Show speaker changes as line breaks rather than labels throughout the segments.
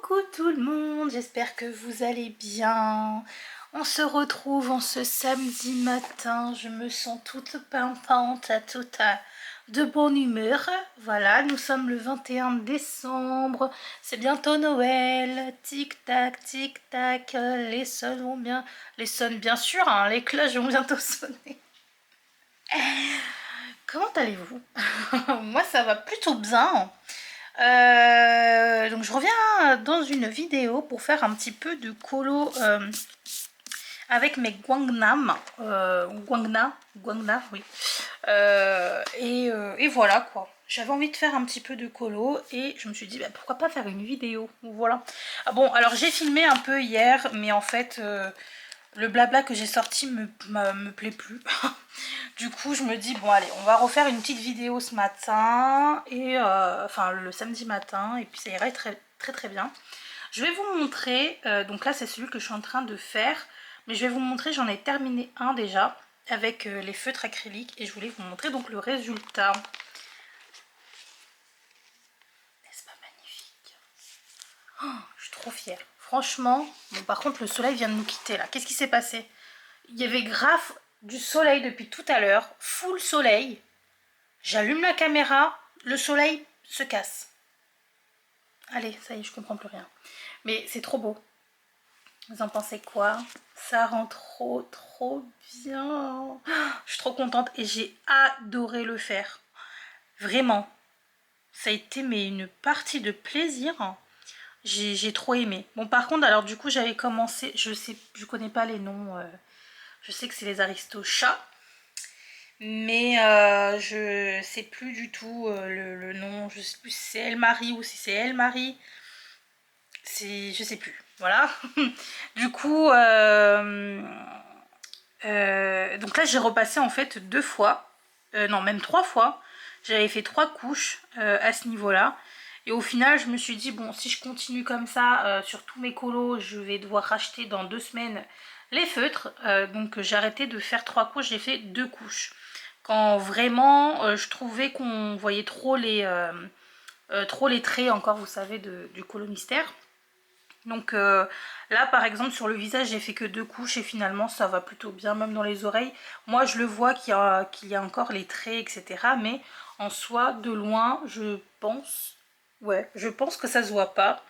Coucou tout le monde, j'espère que vous allez bien. On se retrouve en ce samedi matin, je me sens toute pimpante, de bonne humeur. Voilà, nous sommes le 21 décembre, c'est bientôt Noël. Tic tac, les sonnent bien sûr, hein, les cloches vont bientôt sonner. Comment allez-vous? Moi ça va plutôt bien. Donc je reviens dans une vidéo pour faire un petit peu de colo avec mes Guangnam, Guangna, oui. Et voilà quoi. J'avais envie de faire un petit peu de colo et je me suis dit bah, pourquoi pas faire une vidéo. Voilà. Ah bon, alors j'ai filmé un peu hier, mais en fait le blabla que j'ai sorti me plaît plus. Du coup je me dis bon allez, on va refaire une petite vidéo ce matin et enfin le samedi matin, et puis ça irait très bien. Je vais vous montrer, donc là c'est celui que je suis en train de faire, mais je vais vous montrer, j'en ai terminé un déjà avec les feutres acryliques et je voulais vous montrer donc le résultat. N'est-ce pas magnifique? Oh, je suis trop fière. Franchement, bon par contre le soleil vient de nous quitter là. Qu'est-ce qui s'est passé? Il y avait grave du soleil depuis tout à l'heure, full soleil. J'allume la caméra, le soleil se casse. Allez, ça y est, je comprends plus rien. Mais c'est trop beau. Vous en pensez quoi? Ça rend trop bien. Je suis trop contente et j'ai adoré le faire. Vraiment. Ça a été mais une partie de plaisir. J'ai trop aimé. Bon par contre, alors du coup j'avais commencé, je connais pas les noms. Je sais que c'est les Aristochats. Mais je sais plus du tout le nom. Je sais plus si c'est Elle-Marie ou si c'est Elle-Marie. Je sais plus. Voilà. Du coup, donc là j'ai repassé en fait 2 fois. Non, même 3 fois. J'avais fait 3 couches à ce niveau-là. Et au final, je me suis dit, bon, si je continue comme ça sur tous mes colos, je vais devoir racheter dans 2 semaines les feutres. Donc j'ai arrêté de faire 3 couches, j'ai fait 2 couches. Quand vraiment, je trouvais qu'on voyait trop les traits encore, vous savez, du colo mystère. Donc là par exemple sur le visage j'ai fait que 2 couches et finalement ça va plutôt bien, même dans les oreilles. Moi je le vois qu'il y a encore les traits etc. Mais en soi de loin je pense, ouais je pense que ça se voit pas.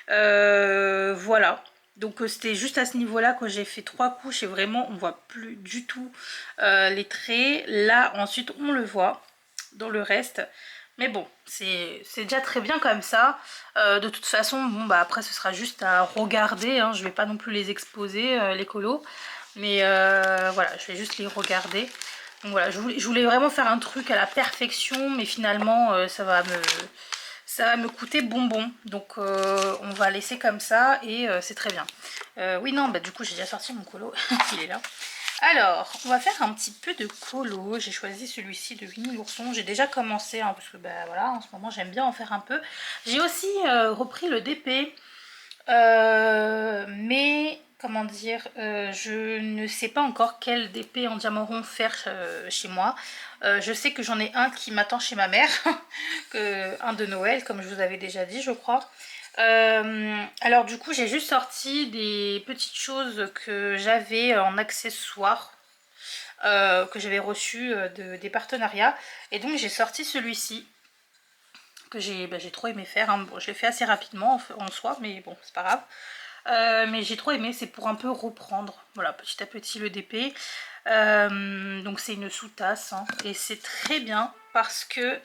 Voilà. Donc c'était juste à ce niveau là que j'ai fait 3 couches et vraiment on voit plus du tout les traits. Là ensuite on le voit dans le reste. Mais bon, c'est déjà très bien comme ça. De toute façon, bon bah après ce sera juste à regarder. Hein. Je vais pas non plus les exposer, les colos. Mais voilà, je vais juste les regarder. Donc voilà, je voulais vraiment faire un truc à la perfection. Mais finalement, ça va me coûter bonbon. Donc on va laisser comme ça et c'est très bien. Oui, non, bah du coup j'ai déjà sorti mon colo. Il est là. Alors, on va faire un petit peu de colo. J'ai choisi celui-ci de Winnie l'ourson. J'ai déjà commencé, hein, parce que bah, voilà, en ce moment j'aime bien en faire un peu. J'ai aussi repris le DP. Mais, comment dire, je ne sais pas encore quel DP en diamant rond faire chez moi. Je sais que j'en ai un qui m'attend chez ma mère. Un de Noël, comme je vous avais déjà dit, je crois. Alors du coup j'ai juste sorti des petites choses que j'avais en accessoire, que j'avais reçu des partenariats, et donc j'ai sorti celui-ci que j'ai trop aimé faire, hein. Bon, je l'ai fait assez rapidement en soi, mais bon c'est pas grave. Mais j'ai trop aimé, c'est pour un peu reprendre voilà petit à petit le DP. Donc c'est une sous-tasse, hein, et c'est très bien parce que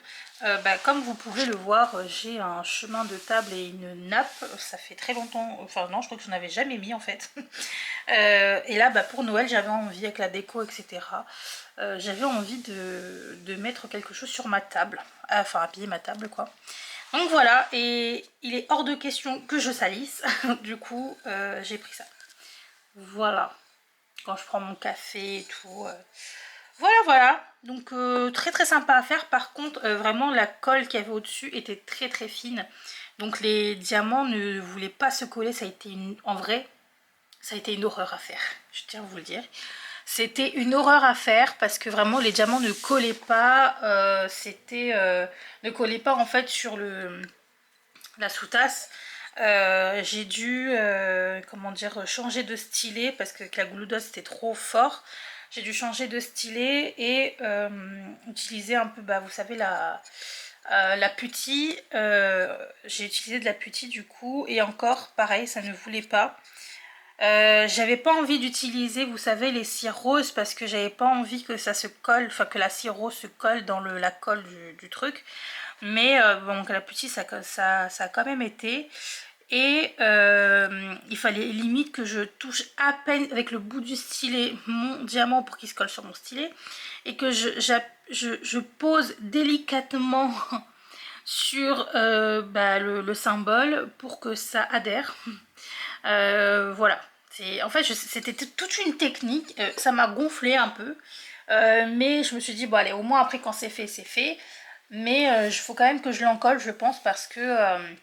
comme vous pouvez le voir, j'ai un chemin de table et une nappe. Ça fait très longtemps, enfin non je crois que j'en avais jamais mis en fait. Et là pour Noël j'avais envie, avec la déco etc, j'avais envie de mettre quelque chose sur ma table, enfin habiller ma table quoi. Donc voilà, et il est hors de question que je salisse. Du coup j'ai pris ça. Voilà, quand je prends mon café et tout. Voilà. Donc très sympa à faire. Par contre vraiment la colle qu'il y avait au dessus était très fine. Donc les diamants ne voulaient pas se coller. Ça a été en vrai ça a été une horreur à faire, je tiens à vous le dire. C'était une horreur à faire parce que vraiment les diamants ne collaient pas. Ne collaient pas en fait sur la sous-tasse. J'ai dû, comment dire, changer de stylet parce que la gouloudote c'était trop fort. J'ai dû changer de stylet et utiliser un peu, bah, vous savez, la putty. J'ai utilisé de la putty du coup et encore pareil, ça ne voulait pas. J'avais pas envie d'utiliser, vous savez, les cires roses parce que j'avais pas envie que ça se colle, enfin que la cire rose se colle dans la colle du truc. Mais bon, la putty ça a quand même été. Et il fallait limite que je touche à peine avec le bout du stylet mon diamant pour qu'il se colle sur mon stylet. Et que je pose délicatement sur bah, le symbole pour que ça adhère. Voilà. En fait, c'était toute une technique. Ça m'a gonflé un peu. Mais je me suis dit, bon allez, au moins après quand c'est fait, c'est fait. Mais il faut quand même que je l'encolle, je pense, parce que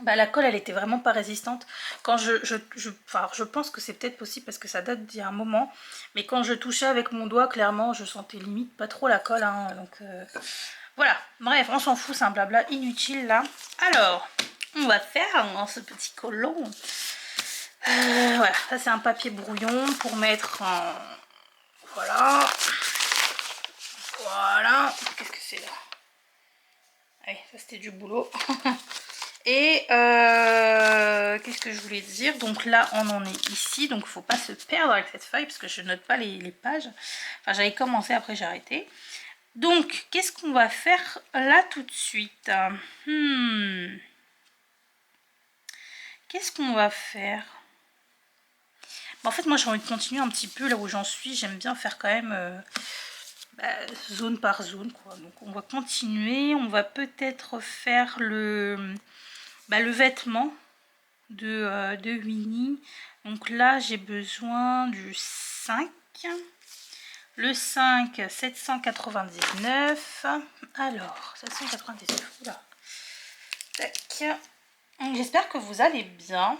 bah, la colle, elle était vraiment pas résistante. Quand enfin, je pense que c'est peut-être possible parce que ça date d'il y a un moment. Mais quand je touchais avec mon doigt, clairement, je sentais limite pas trop la colle. Hein, donc voilà. Bref, on s'en fout, c'est un blabla inutile là. Alors, on va faire dans ce petit collant. Voilà, ça c'est un papier brouillon pour mettre en... Voilà. Voilà. Qu'est-ce que c'est là? Allez, ça c'était du boulot. Et qu'est-ce que je voulais dire? Donc là, on en est ici. Donc il ne faut pas se perdre avec cette feuille parce que je note pas les pages. Enfin, j'avais commencé, après j'ai arrêté. Donc, qu'est-ce qu'on va faire là tout de suite? Qu'est-ce qu'on va faire? En fait, moi j'ai envie de continuer un petit peu là où j'en suis. J'aime bien faire quand même bah, zone par zone, quoi. Donc on va continuer. On va peut-être faire le vêtement de Winnie. Donc là, j'ai besoin du 5. Le 5, 799. Alors, 799. Oula. Tac. J'espère que vous allez bien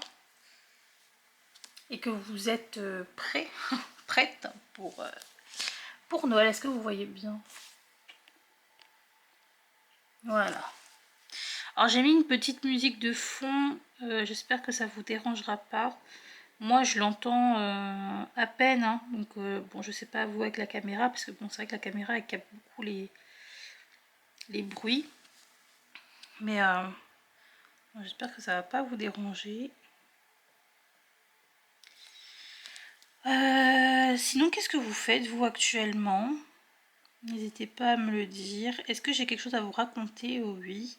et que vous êtes prêts, prête pour Noël. Est-ce que vous voyez bien? Voilà. Alors j'ai mis une petite musique de fond. J'espère que ça vous dérangera pas. Moi je l'entends à peine. Hein. Donc bon, je sais pas vous avec la caméra parce que bon, c'est vrai que la caméra elle capte beaucoup les bruits. Mais j'espère que ça va pas vous déranger. Sinon, qu'est-ce que vous faites, vous, actuellement? N'hésitez pas à me le dire. Est-ce que j'ai quelque chose à vous raconter? Oh, oui.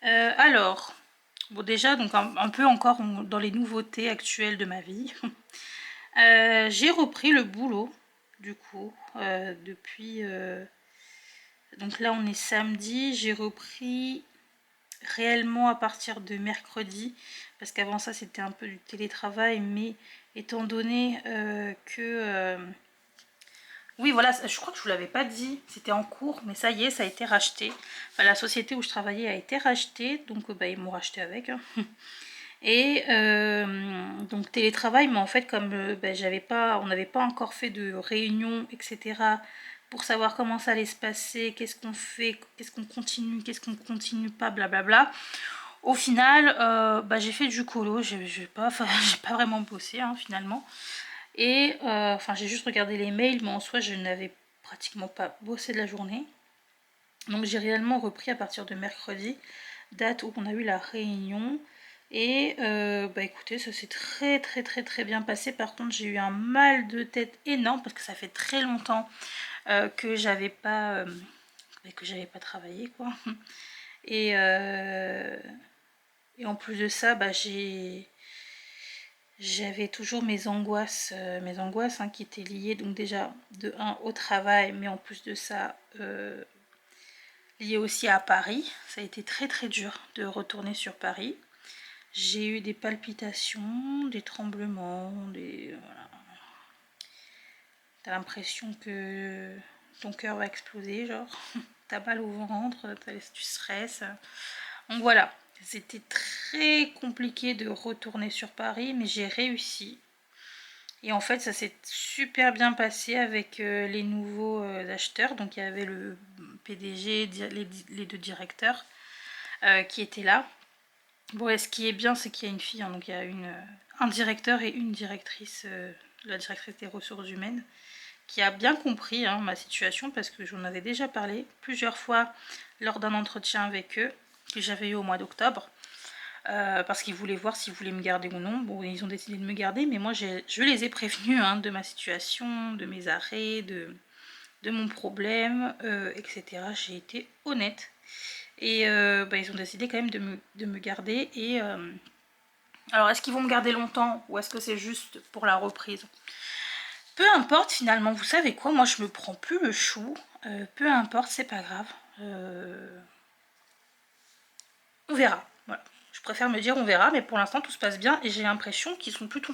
Alors, bon, déjà, donc un peu encore dans les nouveautés actuelles de ma vie. J'ai repris le boulot, du coup, depuis... donc là, on est samedi. J'ai repris réellement à partir de mercredi, parce qu'avant ça c'était un peu du télétravail, mais étant donné que oui voilà, je crois que je vous l'avais pas dit, c'était en cours, mais ça y est, ça a été racheté. Enfin, la société où je travaillais a été rachetée, donc bah, ils m'ont racheté avec. Hein. Et donc télétravail, mais en fait comme bah, on n'avait pas encore fait de réunion, etc. pour savoir comment ça allait se passer, qu'est-ce qu'on fait, qu'est-ce qu'on continue pas, blablabla. Au final, bah, j'ai fait du colo, j'ai pas vraiment bossé hein, finalement. Et enfin j'ai juste regardé les mails, mais en soi je n'avais pratiquement pas bossé de la journée. Donc j'ai réellement repris à partir de mercredi, date où on a eu la réunion. Et bah écoutez, ça s'est très bien passé. Par contre j'ai eu un mal de tête énorme parce que ça fait très longtemps que j'avais pas travaillé quoi. Et en plus de ça, bah, j'avais toujours mes angoisses hein, qui étaient liées donc déjà de 1 au travail, mais en plus de ça liées aussi à Paris. Ça a été très dur de retourner sur Paris. J'ai eu des palpitations, des tremblements, voilà. T'as l'impression que ton cœur va exploser, genre. T'as mal au ventre, tu stresses. Donc voilà, c'était très compliqué de retourner sur Paris, mais j'ai réussi. Et en fait, ça s'est super bien passé avec les nouveaux acheteurs. Donc il y avait le PDG, les 2 directeurs qui étaient là. Bon, et ce qui est bien, c'est qu'il y a une fille, hein, donc il y a un directeur et une directrice, la directrice des ressources humaines, qui a bien compris hein, ma situation, parce que j'en avais déjà parlé plusieurs fois lors d'un entretien avec eux, que j'avais eu au mois d'octobre, parce qu'ils voulaient voir s'ils voulaient me garder ou non. Bon, ils ont décidé de me garder, mais moi je les ai prévenus hein, de ma situation, de mes arrêts, de mon problème, etc. J'ai été honnête. Et ils ont décidé quand même de me garder. Et alors, est-ce qu'ils vont me garder longtemps ou est-ce que c'est juste pour la reprise? Peu importe finalement, vous savez quoi, moi je me prends plus le chou. Peu importe, c'est pas grave. On verra. Voilà. Je préfère me dire on verra, mais pour l'instant tout se passe bien et j'ai l'impression qu'ils sont plutôt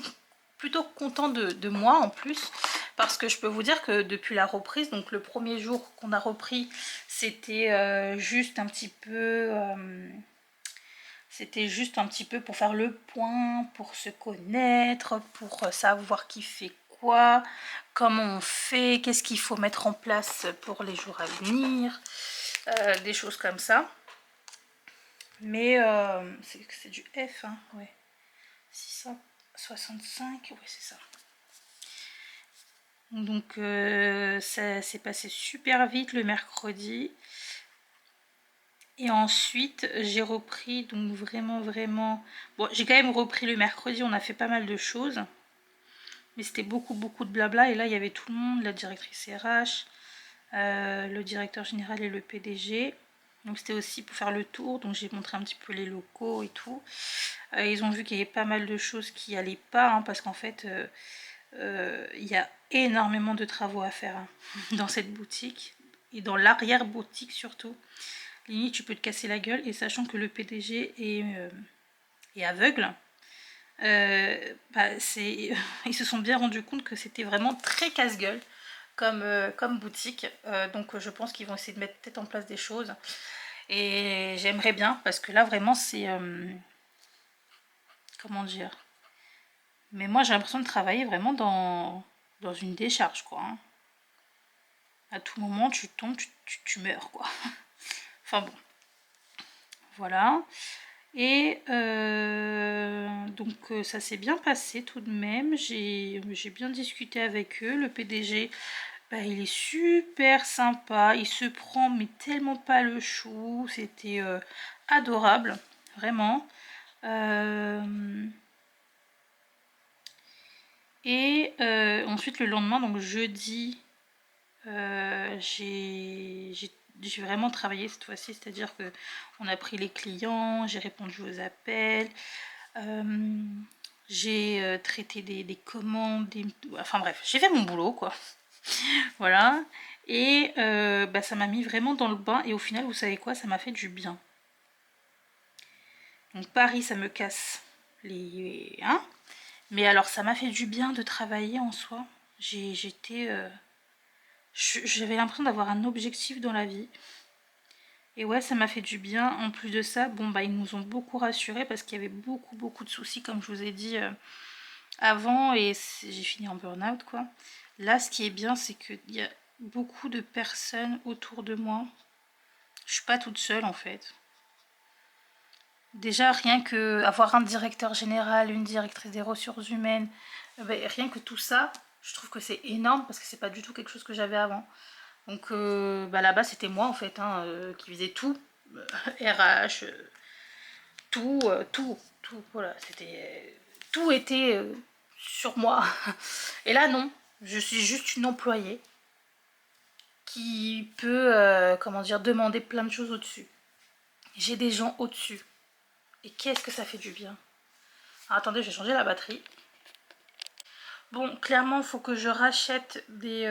contents de moi en plus. Parce que je peux vous dire que depuis la reprise, donc le premier jour qu'on a repris, c'était juste un petit peu... c'était juste un petit peu pour faire le point, pour se connaître, pour savoir qui fait quoi, comment on fait, qu'est-ce qu'il faut mettre en place pour les jours à venir, des choses comme ça. Mais c'est du F, hein, ouais. 665, ouais c'est ça. Donc ça s'est passé super vite le mercredi. Et ensuite, j'ai repris, donc vraiment... Bon, j'ai quand même repris le mercredi, on a fait pas mal de choses. Mais c'était beaucoup de blabla. Et là, il y avait tout le monde, la directrice RH, le directeur général et le PDG. Donc c'était aussi pour faire le tour, donc j'ai montré un petit peu les locaux et tout. Ils ont vu qu'il y avait pas mal de choses qui allaient pas, hein, parce qu'en fait, il y a énormément de travaux à faire hein, dans cette boutique. Et dans l'arrière-boutique surtout. Limite, tu peux te casser la gueule. Et sachant que le PDG est aveugle, ils se sont bien rendus compte que c'était vraiment très casse-gueule comme boutique. Donc je pense qu'ils vont essayer de mettre peut-être en place des choses. Et j'aimerais bien, parce que là vraiment c'est... comment dire? Mais moi j'ai l'impression de travailler vraiment dans une décharge quoi. Hein. À tout moment tu tombes, tu meurs quoi. Enfin bon. Voilà. Et donc ça s'est bien passé tout de même, j'ai bien discuté avec eux, le PDG, il est super sympa, il se prend mais tellement pas le chou, c'était adorable, vraiment. Et ensuite le lendemain, donc jeudi, j'ai vraiment travaillé cette fois-ci, c'est-à-dire que on a pris les clients, j'ai répondu aux appels, j'ai traité des commandes, enfin bref, j'ai fait mon boulot quoi. Voilà. Et ça m'a mis vraiment dans le bain et au final, vous savez quoi, ça m'a fait du bien. Donc Paris, ça me casse les... Hein, mais alors ça m'a fait du bien de travailler en soi. J'avais l'impression d'avoir un objectif dans la vie. Et ouais, ça m'a fait du bien. En plus de ça, bon ils nous ont beaucoup rassurés parce qu'il y avait beaucoup de soucis, comme je vous ai dit avant, et j'ai fini en burn-out quoi. Là, ce qui est bien, c'est qu'il y a beaucoup de personnes autour de moi. Je suis pas toute seule en fait. Déjà, rien que avoir un directeur général, une directrice des ressources humaines, rien que tout ça, je trouve que c'est énorme parce que c'est pas du tout quelque chose que j'avais avant. Donc là-bas, c'était moi en fait hein, qui faisais tout, RH, tout, voilà, tout était sur moi. Et là, non, je suis juste une employée qui peut, comment dire, demander plein de choses au-dessus. J'ai des gens au-dessus. Et qu'est-ce que ça fait du bien. Alors, attendez, je vais changer la batterie. Bon, clairement, il faut que je rachète des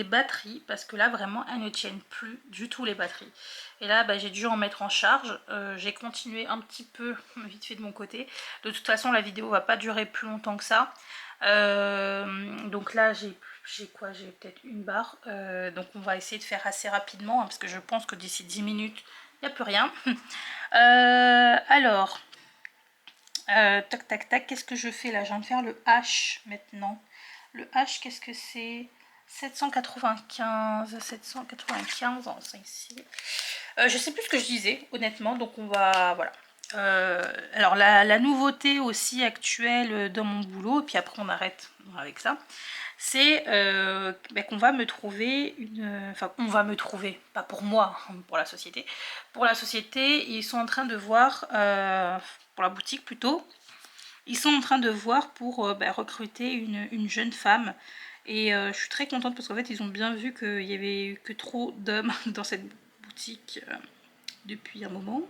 batteries parce que là, vraiment, elles ne tiennent plus du tout les batteries. Et là, j'ai dû en mettre en charge. J'ai continué un petit peu vite fait de mon côté. De toute façon, la vidéo va pas durer plus longtemps que ça. Donc là, j'ai quoi? J'ai peut-être une barre. Donc on va essayer de faire assez rapidement hein, parce que je pense que d'ici 10 minutes, il n'y a plus rien. Alors... tac tac tac, qu'est-ce que je fais là? Je viens de faire le H maintenant. Le H, qu'est-ce que c'est? 795 en 5 ici. Je sais plus ce que je disais honnêtement, donc on va voilà. Alors la nouveauté aussi actuelle dans mon boulot, et puis après on arrête avec ça, c'est qu'on va me trouver une... Enfin, on va me trouver, pas pour moi, pour la société. Pour la société, ils sont en train de voir, pour la boutique plutôt, ils sont en train de voir pour recruter une jeune femme. Et je suis très contente parce qu'en fait, ils ont bien vu qu'il y avait eu que trop d'hommes dans cette boutique depuis un moment.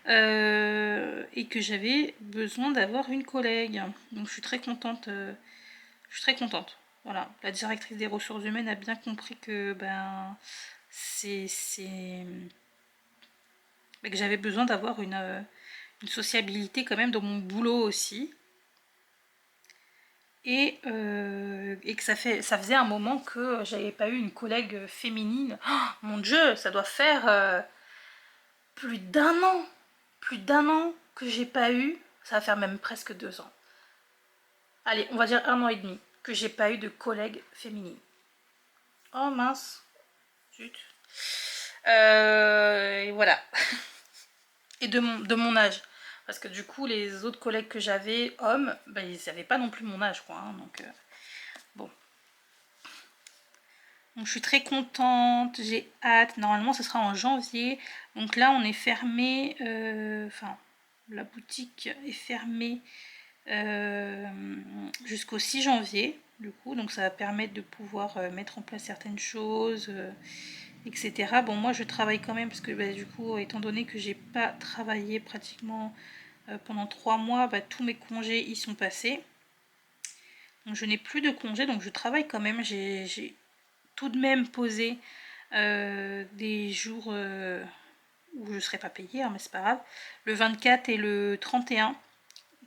Et que j'avais besoin d'avoir une collègue. Donc je suis très contente. Je suis très contente. Voilà, la directrice des ressources humaines a bien compris que que j'avais besoin d'avoir une sociabilité quand même dans mon boulot aussi. Et que ça faisait un moment que j'avais pas eu une collègue féminine. Oh, mon Dieu, ça doit faire plus d'un an. Plus d'un an que j'ai pas eu. Ça va faire même presque 2 ans. Allez, on va dire 1 an et demi que j'ai pas eu de collègue féminine. Oh mince. Zut. Et voilà. Et de mon âge. Parce que du coup, les autres collègues que j'avais, hommes, ils n'avaient pas non plus mon âge, quoi. Hein, donc, bon. Donc, je suis très contente, j'ai hâte. Normalement, ce sera en janvier. Donc là, on est fermé. Enfin, la boutique est fermée jusqu'au 6 janvier. Du coup, donc ça va permettre de pouvoir mettre en place certaines choses. Etc. Bon, moi je travaille quand même parce que du coup, étant donné que j'ai pas travaillé pratiquement pendant 3 mois, tous mes congés y sont passés. Donc je n'ai plus de congés, donc je travaille quand même. J'ai tout de même posé des jours où je ne serai pas payée, hein, mais c'est pas grave. Le 24 et le 31.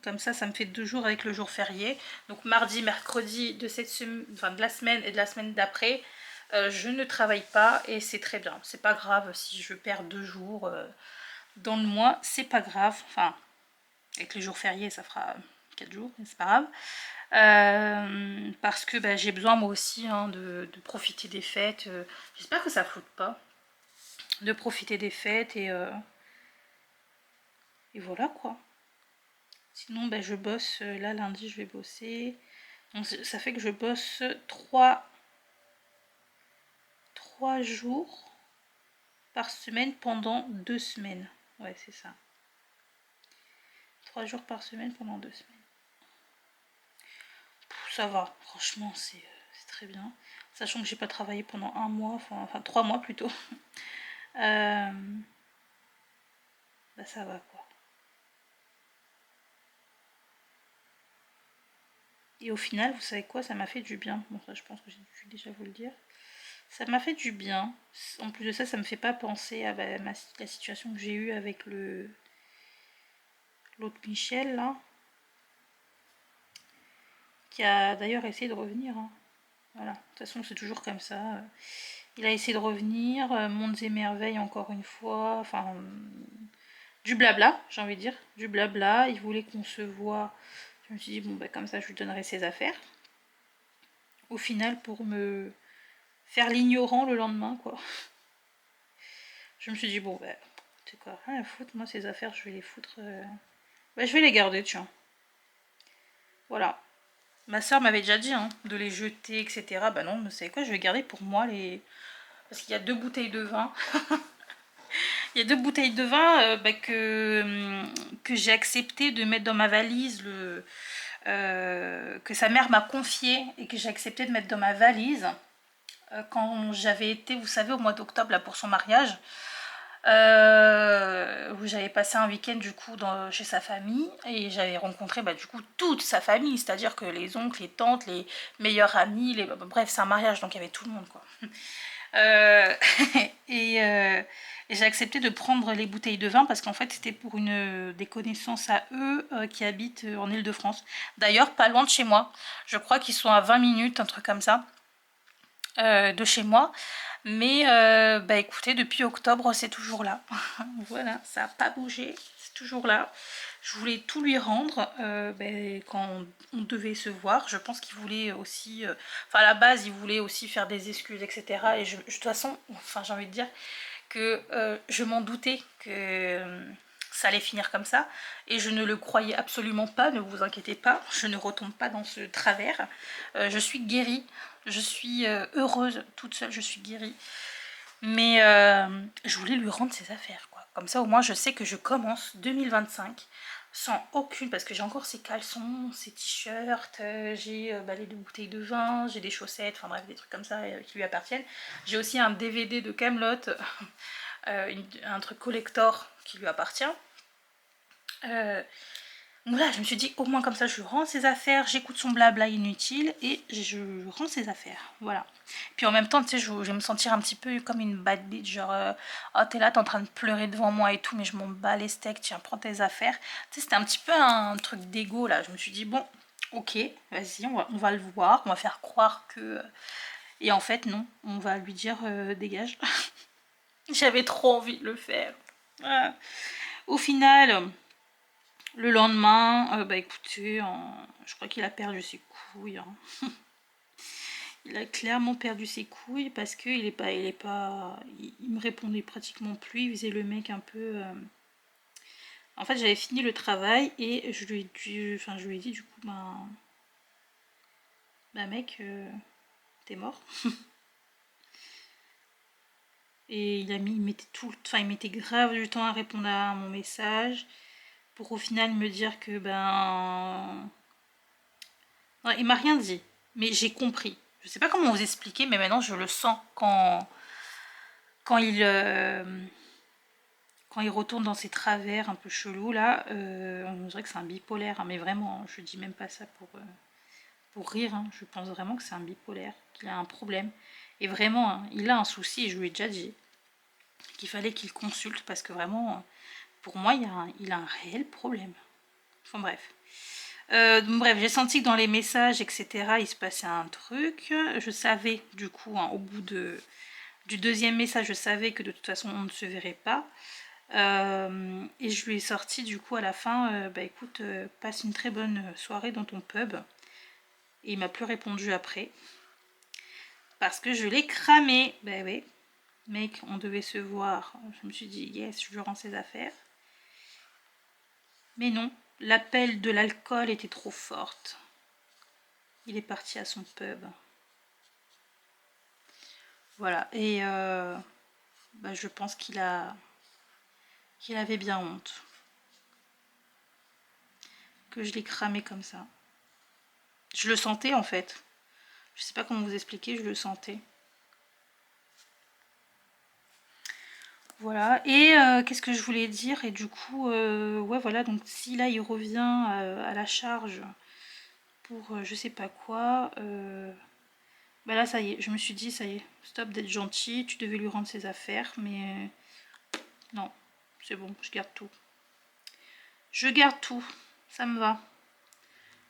Comme ça me fait 2 jours avec le jour férié. Donc mardi, mercredi de de la semaine et de la semaine d'après, je ne travaille pas et c'est très bien. C'est pas grave si je perds 2 jours dans le mois, c'est pas grave. Enfin, avec les jours fériés, ça fera 4 jours, mais c'est pas grave. Parce que j'ai besoin moi aussi de profiter des fêtes. J'espère que ça floute pas. De profiter des fêtes et voilà quoi. Sinon, je bosse. Là, lundi, je vais bosser. Donc, ça fait que je bosse 3 jours par semaine pendant 2 semaines. Ouais, c'est ça. 3 jours par semaine pendant 2 semaines. Ça va, franchement, c'est très bien. Sachant que j'ai pas travaillé pendant un mois, enfin 3 mois plutôt. Ça va quoi. Et au final, vous savez quoi, ça m'a fait du bien. Bon, ça, je pense que j'ai dû déjà vous le dire. Ça m'a fait du bien. En plus de ça, ça me fait pas penser à la situation que j'ai eue avec l'autre Michel, là. Qui a d'ailleurs essayé de revenir. Hein. Voilà, de toute façon, c'est toujours comme ça. Il a essayé de revenir, mondes et merveilles encore une fois. Enfin, du blabla, j'ai envie de dire. Du blabla. Il voulait qu'on se voit. Je me suis dit, bon, comme ça, je lui donnerai ses affaires. Au final, pour me faire l'ignorant le lendemain, quoi. Je me suis dit, bon, c'est quoi, rien à foutre, moi, ces affaires, je vais les foutre. Je vais les garder, tiens. Voilà. Ma soeur m'avait déjà dit de les jeter, etc. Bah non, mais vous savez quoi, je vais garder pour moi les... Parce qu'il y a 2 bouteilles de vin. Il y a 2 bouteilles de vin que j'ai accepté de mettre dans ma valise, que sa mère m'a confié et que j'ai accepté de mettre dans ma valise quand j'avais été, vous savez, au mois d'octobre pour son mariage. Où j'avais passé un week-end du coup chez sa famille et j'avais rencontré du coup toute sa famille, c'est-à-dire que les oncles, les tantes, les meilleurs amis, bref c'est un mariage donc il y avait tout le monde quoi. Et j'ai accepté de prendre les bouteilles de vin parce qu'en fait c'était pour des connaissances à eux qui habitent en Île-de-France. D'ailleurs pas loin de chez moi, je crois qu'ils sont à 20 minutes, un truc comme ça. De chez moi, mais écoutez, depuis octobre c'est toujours là. Voilà, ça n'a pas bougé, c'est toujours là. Je voulais tout lui rendre quand on devait se voir. Je pense qu'il voulait aussi, à la base il voulait aussi faire des excuses, etc. Et de toute façon, j'ai envie de dire que je m'en doutais que ça allait finir comme ça. Et je ne le croyais absolument pas, ne vous inquiétez pas, je ne retombe pas dans ce travers. Je suis guérie, je suis heureuse toute seule, je suis guérie. Mais je voulais lui rendre ses affaires, quoi. Comme ça, au moins, je sais que je commence 2025 sans aucune... Parce que j'ai encore ses caleçons, ses t-shirts, j'ai les 2 bouteilles de vin, j'ai des chaussettes, enfin bref, des trucs comme ça qui lui appartiennent. J'ai aussi un DVD de Kaamelott, un truc collector qui lui appartient. Donc là, je me suis dit, au moins comme ça, je rends ses affaires, j'écoute son blabla inutile et je rends ses affaires. Voilà. Puis en même temps, tu sais, je vais me sentir un petit peu comme une bad bitch, genre, oh, t'es là, t'es en train de pleurer devant moi et tout, mais je m'en bats les steaks, tiens, prends tes affaires. Tu sais, c'était un petit peu un truc d'ego, là. Je me suis dit, bon, ok, vas-y, on va le voir, on va faire croire que... Et en fait, non, on va lui dire, dégage. J'avais trop envie de le faire. Voilà. Au final... Le lendemain, écoutez, je crois qu'il a perdu ses couilles. Hein. Il a clairement perdu ses couilles parce qu'il il me répondait pratiquement plus. Il faisait le mec un peu. En fait, j'avais fini le travail et je lui ai dit du coup, mec, t'es mort. Et il mettait il mettait grave du temps à répondre à mon message pour au final me dire que non, il m'a rien dit, mais j'ai compris. Je sais pas comment vous expliquer, mais maintenant je le sens quand quand il retourne dans ses travers un peu chelous là. On dirait que c'est un bipolaire, hein, mais vraiment, je dis même pas ça pour rire. Hein. Je pense vraiment que c'est un bipolaire, qu'il a un problème. Et vraiment, hein, il a un souci, et je lui ai déjà dit qu'il fallait qu'il consulte parce que vraiment, pour moi, il a un réel problème. Enfin bref. Bref, j'ai senti que dans les messages, etc., il se passait un truc. Je savais, du coup, hein, au bout du deuxième message, je savais que de toute façon, on ne se verrait pas. Et je lui ai sorti, du coup, à la fin, écoute, passe une très bonne soirée dans ton pub. Et il m'a plus répondu après. Parce que je l'ai cramé. Ben oui, mec, on devait se voir. Je me suis dit, yes, je lui rends ses affaires. Mais non, l'appel de l'alcool était trop forte. Il est parti à son pub. Voilà, et je pense qu'il avait bien honte. Que je l'ai cramé comme ça. Je le sentais en fait. Je sais pas comment vous expliquer, je le sentais. Voilà, et qu'est-ce que je voulais dire? Et du coup, ouais voilà, donc si là il revient à la charge pour je sais pas quoi, là ça y est, je me suis dit ça y est, stop d'être gentil, tu devais lui rendre ses affaires, mais non, c'est bon, je garde tout. Je garde tout, ça me va.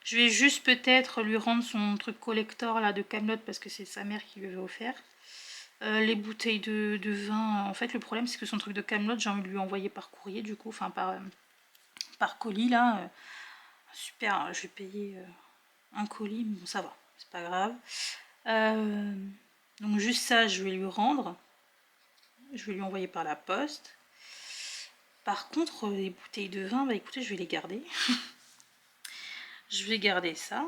Je vais juste peut-être lui rendre son truc collector là de Kaamelott parce que c'est sa mère qui lui avait offert. Les bouteilles de vin, en fait le problème c'est que son truc de Kaamelott, j'ai envie de lui envoyer par courrier du coup, enfin par colis là. Super, je vais payer un colis, mais bon ça va, c'est pas grave. Donc juste ça je vais lui rendre. Je vais lui envoyer par la poste. Par contre les bouteilles de vin, écoutez, je vais les garder. Je vais garder ça.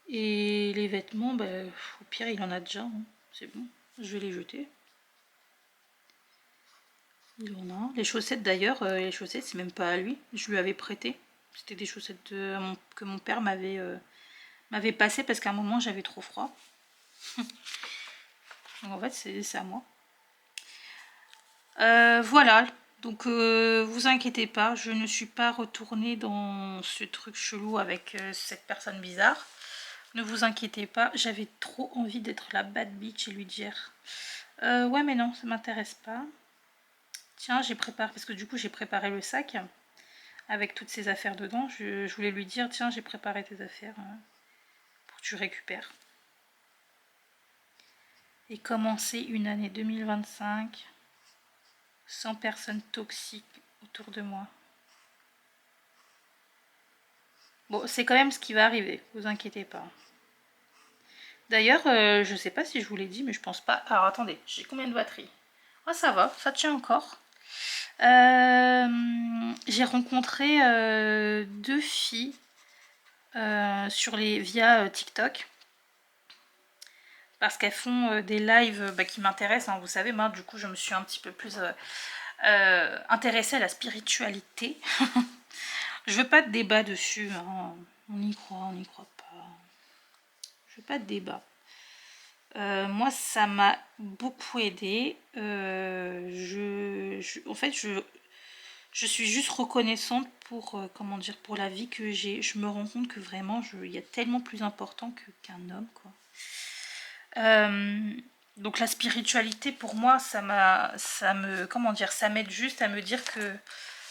Et les vêtements, au pire il en a déjà, hein. C'est bon, je vais les jeter. Il en a. Les chaussettes d'ailleurs, les chaussettes c'est même pas à lui, je lui avais prêté. C'était des chaussettes que mon père m'avait passé parce qu'à un moment j'avais trop froid. Donc en fait c'est à moi. Voilà, donc vous inquiétez pas, je ne suis pas retournée dans ce truc chelou avec cette personne bizarre. Ne vous inquiétez pas, j'avais trop envie d'être la bad bitch et lui dire ouais mais non, ça m'intéresse pas. Tiens, j'ai préparé, parce que du coup j'ai préparé le sac avec toutes ces affaires dedans. Je voulais lui dire, tiens, j'ai préparé tes affaires pour que tu récupères. Et commencer une année 2025 sans personnes toxiques autour de moi. Bon, c'est quand même ce qui va arriver, vous inquiétez pas. D'ailleurs, je sais pas si je vous l'ai dit, mais je pense pas. Alors attendez, j'ai combien de batterie? Ah ça va, ça tient encore. J'ai rencontré deux filles via TikTok parce qu'elles font des lives qui m'intéressent, hein, vous savez, moi du coup je me suis un petit peu plus intéressée à la spiritualité. Je veux pas de débat dessus, hein. On y croit, on n'y croit pas. Je veux pas de débat. Moi, ça m'a beaucoup aidé. En fait, je suis juste reconnaissante pour, comment dire, pour la vie que j'ai. Je me rends compte que vraiment, il y a tellement plus important qu'un homme, quoi. Euh, donc la spiritualité, pour moi, comment dire, ça m'aide juste à me dire que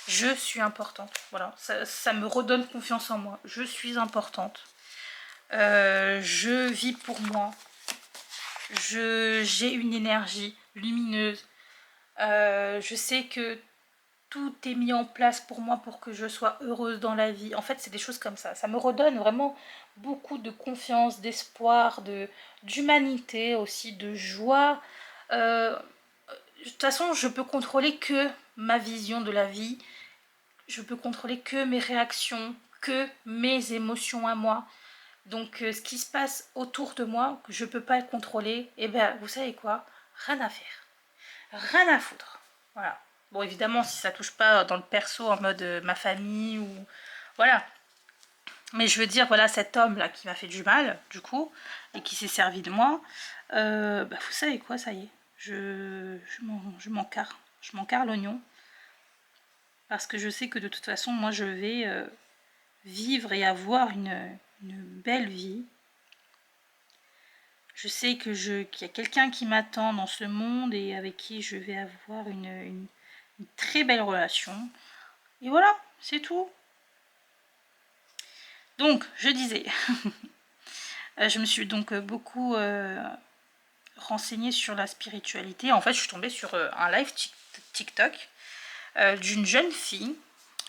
je suis importante. Voilà, ça me redonne confiance en moi. Je suis importante. Je vis pour moi. J'ai une énergie lumineuse. Je sais que tout est mis en place pour moi pour que je sois heureuse dans la vie. En fait, c'est des choses comme ça. Ça me redonne vraiment beaucoup de confiance, d'espoir, d'humanité aussi, de joie. De toute façon, je peux contrôler que ma vision de la vie. Je peux contrôler que mes réactions, que mes émotions à moi. Donc ce qui se passe autour de moi, que je ne peux pas le contrôler, et bien vous savez quoi, rien à faire. Rien à foutre. Voilà. Bon évidemment si ça touche pas dans le perso en mode ma famille ou... Voilà. Mais je veux dire, voilà, cet homme là qui m'a fait du mal, du coup, et qui s'est servi de moi, vous savez quoi, ça y est. Je m'en carre. Je m'en carre l'oignon. Parce que je sais que de toute façon, moi je vais vivre et avoir une belle vie. Je sais que qu'il y a quelqu'un qui m'attend dans ce monde et avec qui je vais avoir une très belle relation. Et voilà, c'est tout. Donc, je disais, je me suis donc beaucoup renseignée sur la spiritualité. En fait, je suis tombée sur un live TikTok d'une jeune fille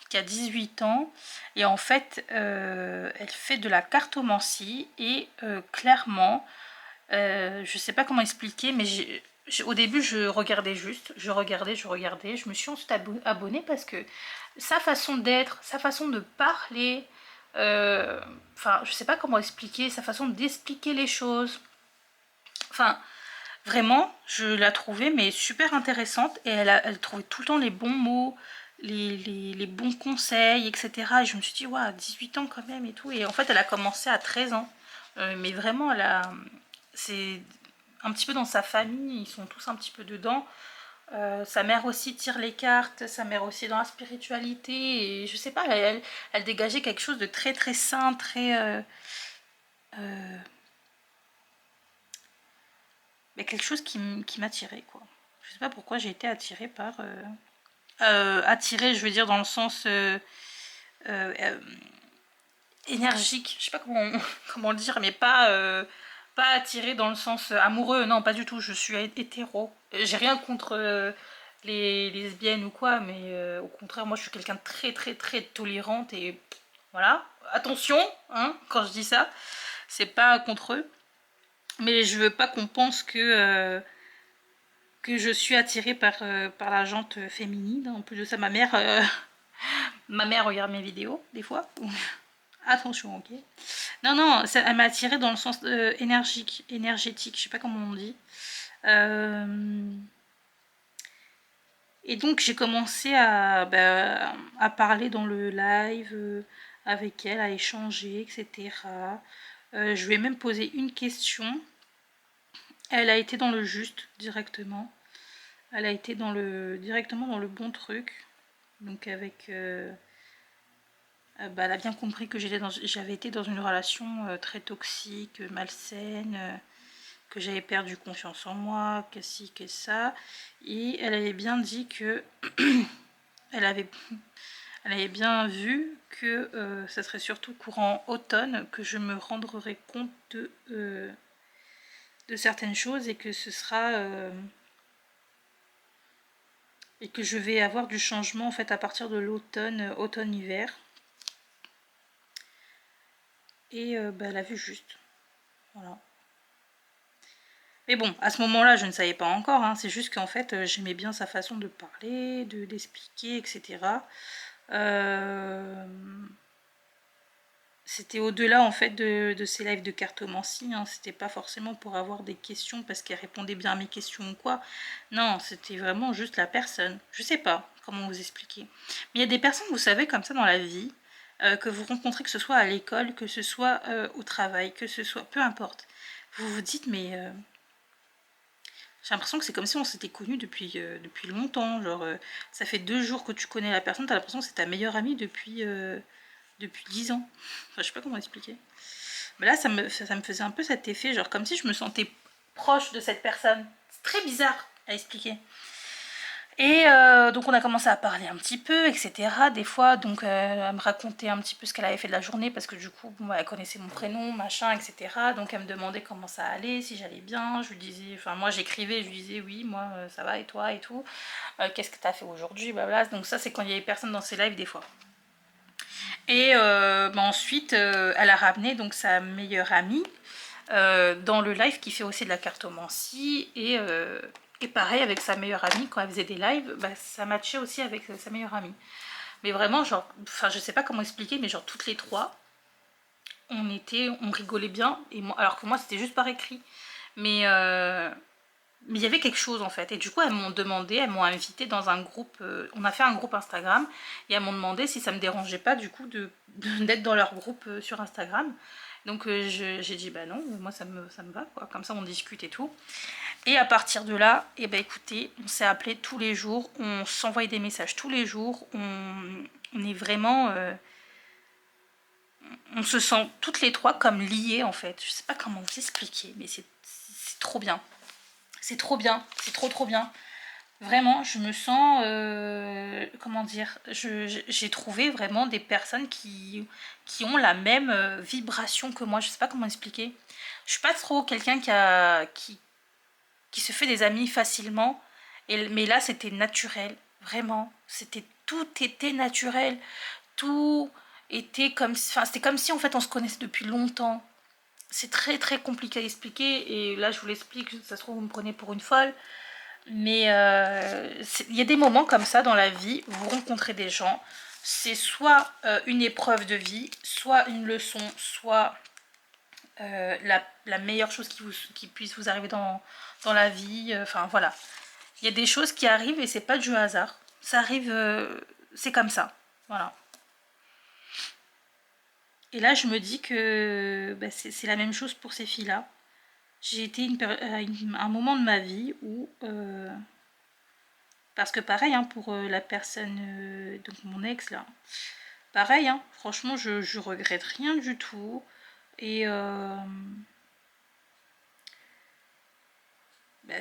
qui a 18 ans. Et en fait, elle fait de la cartomancie et clairement, je sais pas comment expliquer, mais au début je regardais juste, je regardais, je me suis ensuite abonnée parce que sa façon d'être, sa façon de parler, enfin je sais pas comment expliquer, sa façon d'expliquer les choses, enfin vraiment je la trouvais mais super intéressante et elle trouvait tout le temps les bons mots, les bons conseils, etc. Et je me suis dit, waouh, 18 ans quand même et tout. Et en fait, elle a commencé à 13 ans. Mais vraiment, c'est un petit peu dans sa famille, ils sont tous un petit peu dedans. Sa mère aussi tire les cartes, sa mère aussi dans la spiritualité. Et je sais pas, elle dégageait quelque chose de très très sain, très... euh, mais quelque chose qui m'attirait, quoi. Je sais pas pourquoi j'ai été attirée par... attirée, je veux dire, dans le sens... euh, énergique, je sais pas comment, comment le dire, mais pas attirée dans le sens amoureux, non, pas du tout, je suis hétéro. J'ai rien contre les lesbiennes ou quoi, mais au contraire, moi je suis quelqu'un de très très très tolérante et voilà. Attention, hein, quand je dis ça, c'est pas contre eux, mais je veux pas qu'on pense que je suis attirée par la jante féminine. En plus de ça, ma mère regarde mes vidéos des fois. Attention, ok. Non, non, elle m'a attirée dans le sens énergétique, je sais pas comment on dit. Et donc j'ai commencé à parler dans le live avec elle, à échanger, etc. Je lui ai même posé une question. Elle a été dans le juste directement. Elle a été directement dans le bon truc. Donc avec... elle a bien compris que j'avais été dans une relation très toxique, malsaine, que j'avais perdu confiance en moi, que ci, que ça. Et elle avait bien dit que elle avait, elle avait bien vu que ça serait surtout courant automne que je me rendrai compte de certaines choses et que ce sera et que je vais avoir du changement en fait à partir de l'automne, automne-hiver. Et elle a vu juste. Voilà. Mais bon, à ce moment-là, je ne savais pas encore, hein. C'est juste qu'en fait, j'aimais bien sa façon de parler, d'expliquer, etc. Euh, C'était au-delà en fait de ces lives de cartomancie, hein. C'était pas forcément pour avoir des questions parce qu'elle répondait bien à mes questions ou quoi. Non, c'était vraiment juste la personne. Je sais pas comment vous expliquer. Mais il y a des personnes, vous savez, comme ça dans la vie, que vous rencontrez, que ce soit à l'école, que ce soit au travail, que ce soit, peu importe. Vous vous dites, mais j'ai l'impression que c'est comme si on s'était connus depuis longtemps. Genre, ça fait 2 jours que tu connais la personne, t'as l'impression que c'est ta meilleure amie depuis 10 ans. Enfin, je sais pas comment expliquer. Mais là, ça me faisait un peu cet effet, genre comme si je me sentais proche de cette personne. C'est très bizarre à expliquer. Et donc on a commencé à parler un petit peu, etc. Des fois, donc elle me racontait un petit peu ce qu'elle avait fait de la journée, parce que du coup, bon, elle connaissait mon prénom, machin, etc. Donc elle me demandait comment ça allait, si j'allais bien. Je lui disais, enfin moi j'écrivais, je lui disais oui, moi ça va, et toi, et tout. Qu'est-ce que t'as fait aujourd'hui, blabla. Donc ça, c'est quand il y avait personne dans ses lives des fois. Et ensuite, elle a ramené donc sa meilleure amie dans le live qui fait aussi de la cartomancie. Et pareil, avec sa meilleure amie, quand elle faisait des lives, bah, ça matchait aussi avec sa meilleure amie. Mais vraiment, genre, enfin, je sais pas comment expliquer, mais genre, toutes les trois, on rigolait bien. Et moi, alors que moi, c'était juste par écrit. Mais il y avait quelque chose en fait. Et du coup, elles m'ont demandé, elles m'ont invité dans un groupe. On a fait un groupe Instagram. Et elles m'ont demandé si ça me dérangeait pas du coup d'être dans leur groupe sur Instagram. Donc j'ai dit bah non, moi ça me va quoi. Comme ça on discute et tout. Et à partir de là, et ben écoutez, on s'est appelé tous les jours, on s'envoyait des messages tous les jours. On est vraiment, on se sent toutes les trois comme liées en fait. Je sais pas comment vous expliquer, mais c'est trop bien. C'est trop bien, c'est trop bien. Vraiment, je me sens, comment dire, j'ai trouvé vraiment des personnes qui ont la même vibration que moi. Je sais pas comment expliquer. Je suis pas trop quelqu'un qui se fait des amis facilement. Mais là, c'était naturel. Vraiment. Tout était naturel. Tout était comme, enfin, c'était comme si en fait on se connaissait depuis longtemps. C'est très très compliqué à expliquer. Et là, je vous l'explique. Ça se trouve, vous me prenez pour une folle. Mais il y a des moments comme ça dans la vie, vous rencontrez des gens, c'est soit une épreuve de vie, soit une leçon, soit la meilleure chose qui puisse vous arriver dans la vie. Enfin voilà, il y a des choses qui arrivent et c'est pas du hasard. Ça arrive, c'est comme ça. Voilà. Et là, je me dis que bah, c'est la même chose pour ces filles-là. J'ai été un moment de ma vie où parce que pareil, hein, pour la personne, donc mon ex là, pareil, hein, franchement, je regrette rien du tout. Et bah,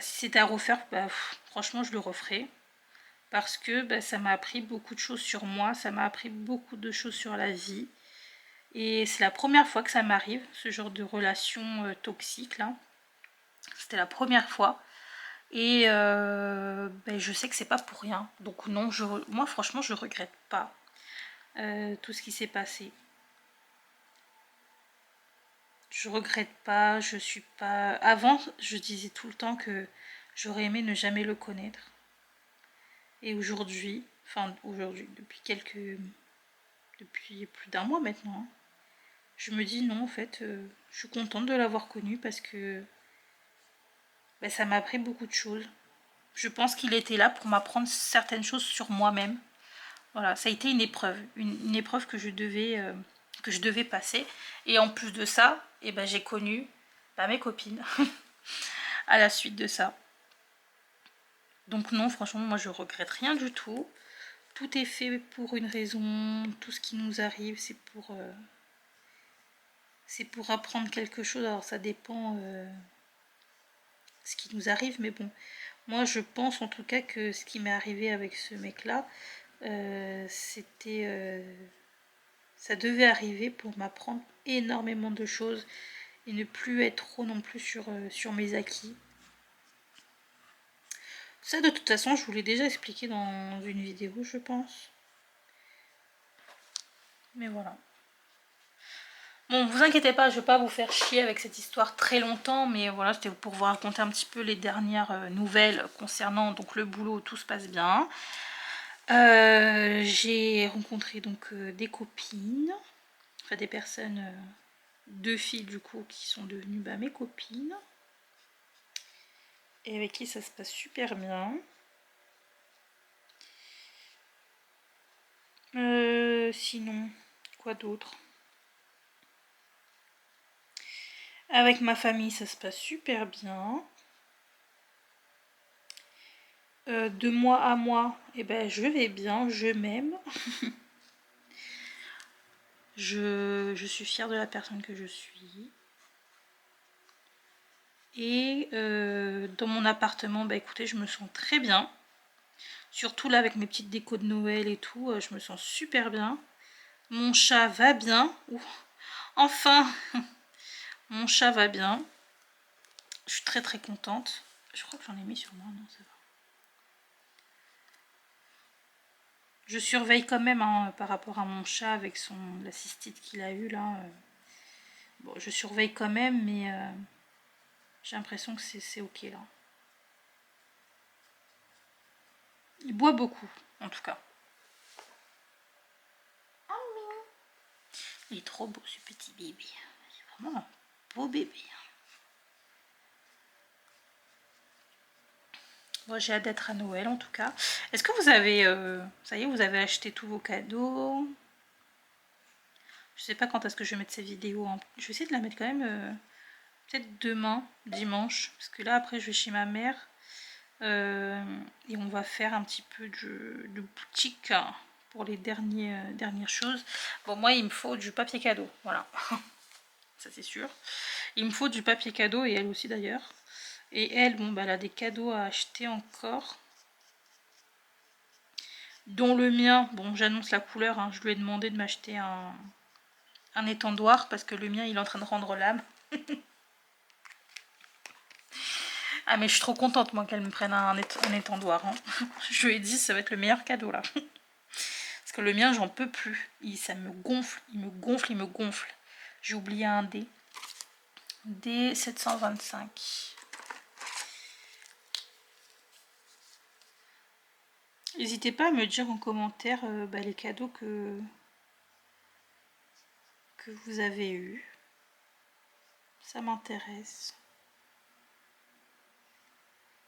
si c'était à refaire, bah, franchement, je le referais. Parce que bah, ça m'a appris beaucoup de choses sur moi, ça m'a appris beaucoup de choses sur la vie. Et c'est la première fois que ça m'arrive, ce genre de relation toxique là. C'était la première fois. Et ben, je sais que c'est pas pour rien. Donc non, moi franchement, je regrette pas tout ce qui s'est passé. Je regrette pas, je suis pas... Avant, je disais tout le temps que j'aurais aimé ne jamais le connaître. Et aujourd'hui, enfin aujourd'hui, depuis plus d'un mois maintenant, hein, je me dis non, en fait, je suis contente de l'avoir connu parce que ben, ça m'a appris beaucoup de choses. Je pense qu'il était là pour m'apprendre certaines choses sur moi-même. Voilà, ça a été une épreuve, une épreuve que je devais passer. Et en plus de ça, eh ben, j'ai connu bah, mes copines à la suite de ça. Donc non, franchement, moi je regrette rien du tout. Tout est fait pour une raison. Tout ce qui nous arrive, c'est pour apprendre quelque chose. Alors ça dépend ce qui nous arrive, mais bon. Moi je pense en tout cas que ce qui m'est arrivé avec ce mec-là, ça devait arriver pour m'apprendre énormément de choses et ne plus être trop non plus sur mes acquis. Ça de toute façon, je vous l'ai déjà expliqué dans une vidéo, je pense. Mais voilà. Bon, vous inquiétez pas, je vais pas vous faire chier avec cette histoire très longtemps, mais voilà, c'était pour vous raconter un petit peu les dernières nouvelles concernant donc le boulot, tout se passe bien. J'ai rencontré donc des copines, enfin des personnes, deux filles du coup, qui sont devenues bah, mes copines, et avec qui ça se passe super bien. Sinon, quoi d'autre? Avec ma famille, ça se passe super bien. De mois à mois, eh ben, je vais bien, je m'aime. Je suis fière de la personne que je suis. Et dans mon appartement, bah écoutez, je me sens très bien. Surtout là avec mes petites décos de Noël et tout, je me sens super bien. Mon chat va bien. Ouh, enfin, mon chat va bien. Je suis très très contente. Je crois que j'en ai mis sur moi, non, ça va. Je surveille quand même hein, par rapport à mon chat avec la cystite qu'il a eu là. Bon, je surveille quand même, mais j'ai l'impression que c'est ok là. Il boit beaucoup, en tout cas. Il est trop beau ce petit bébé. C'est vraiment un beau bébé. Bon, j'ai hâte d'être à Noël en tout cas. Est-ce que vous avez, ça y est, vous avez acheté tous vos cadeaux? Je sais pas quand est-ce que je vais mettre ces vidéos. Je vais essayer de la mettre quand même peut-être demain, dimanche. Parce que là après je vais chez ma mère. Et on va faire un petit peu de boutique pour les dernières choses. Bon moi il me faut du papier cadeau. Voilà. Ça c'est sûr. Il me faut du papier cadeau et elle aussi d'ailleurs. Et elle, bon bah elle a des cadeaux à acheter encore. Dont le mien, bon j'annonce la couleur, hein, je lui ai demandé de m'acheter un étendoir parce que le mien il est en train de rendre l'âme. Ah mais je suis trop contente moi qu'elle me prenne un étendoir. Hein. Je lui ai dit ça va être le meilleur cadeau là. Parce que le mien j'en peux plus. Ça me gonfle, il me gonfle, il me gonfle. J'ai oublié un dé. D 725. N'hésitez pas à me dire en commentaire bah, les cadeaux que vous avez eus. Ça m'intéresse.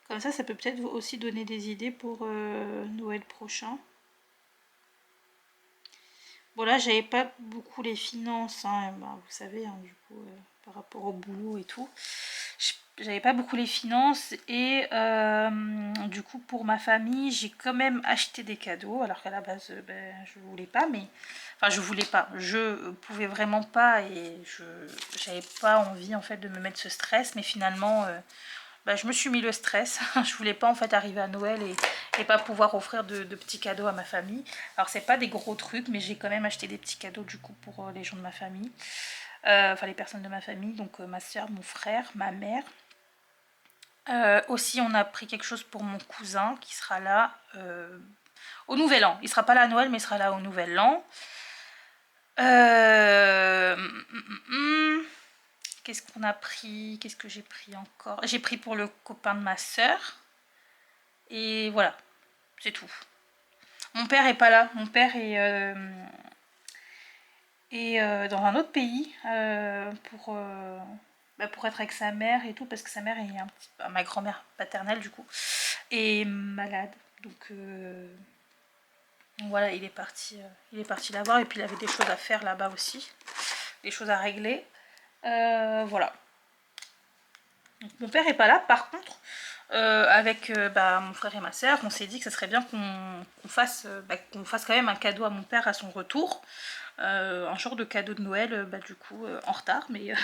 Comme ça peut peut-être aussi donner des idées pour Noël prochain. Bon là, j'avais pas beaucoup les finances, hein, bah, vous savez, hein, du coup, par rapport au boulot et tout. J'avais pas beaucoup les finances et du coup pour ma famille j'ai quand même acheté des cadeaux alors qu'à la base ben, je voulais pas mais enfin je voulais pas, je pouvais vraiment pas et j'avais pas envie en fait de me mettre ce stress mais finalement bah, je me suis mis le stress. Je voulais pas en fait arriver à Noël et pas pouvoir offrir de petits cadeaux à ma famille. Alors c'est pas des gros trucs mais j'ai quand même acheté des petits cadeaux du coup pour les gens de ma famille. Enfin les personnes de ma famille, donc ma soeur, mon frère, ma mère. Aussi on a pris quelque chose pour mon cousin qui sera là au Nouvel An. Il sera pas là à Noël mais il sera là au Nouvel An. Qu'est-ce qu'on a pris? Qu'est-ce que j'ai pris encore? J'ai pris pour le copain de ma soeur. Et voilà, c'est tout. Mon père est pas là. Mon père est dans un autre pays pour être avec sa mère et tout, parce que sa mère est ma grand-mère paternelle du coup, est malade. Donc voilà, il est parti la voir et puis il avait des choses à faire là-bas aussi, des choses à régler. Voilà. Donc, mon père est pas là. Par contre, avec mon frère et ma soeur, on s'est dit que ce serait bien qu'on fasse quand même un cadeau à mon père à son retour. Un genre de cadeau de Noël, du coup, en retard, mais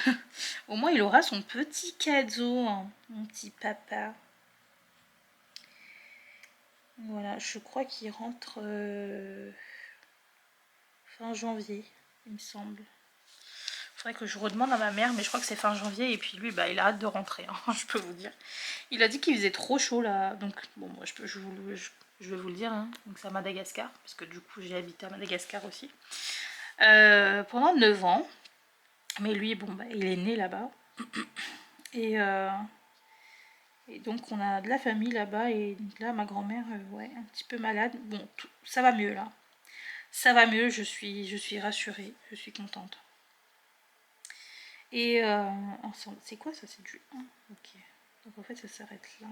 au moins il aura son petit cadeau, hein, mon petit papa. Voilà, je crois qu'il rentre fin janvier, il me semble. Faudrait que je redemande à ma mère, mais je crois que c'est fin janvier, et puis lui, bah, il a hâte de rentrer, hein, je peux vous dire. Il a dit qu'il faisait trop chaud là, donc bon, moi je vais vous le dire, hein. Donc c'est à Madagascar, parce que du coup j'ai habité à Madagascar aussi. Pendant 9 ans. Mais lui, bon, bah, il est né là-bas. Et, et donc on a de la famille là-bas. Et donc là, ma grand-mère, ouais, un petit peu malade. Bon, ça va mieux là. Ça va mieux, je suis rassurée, je suis contente. Et c'est quoi ça? C'est du 1. Ok. Donc en fait ça s'arrête là.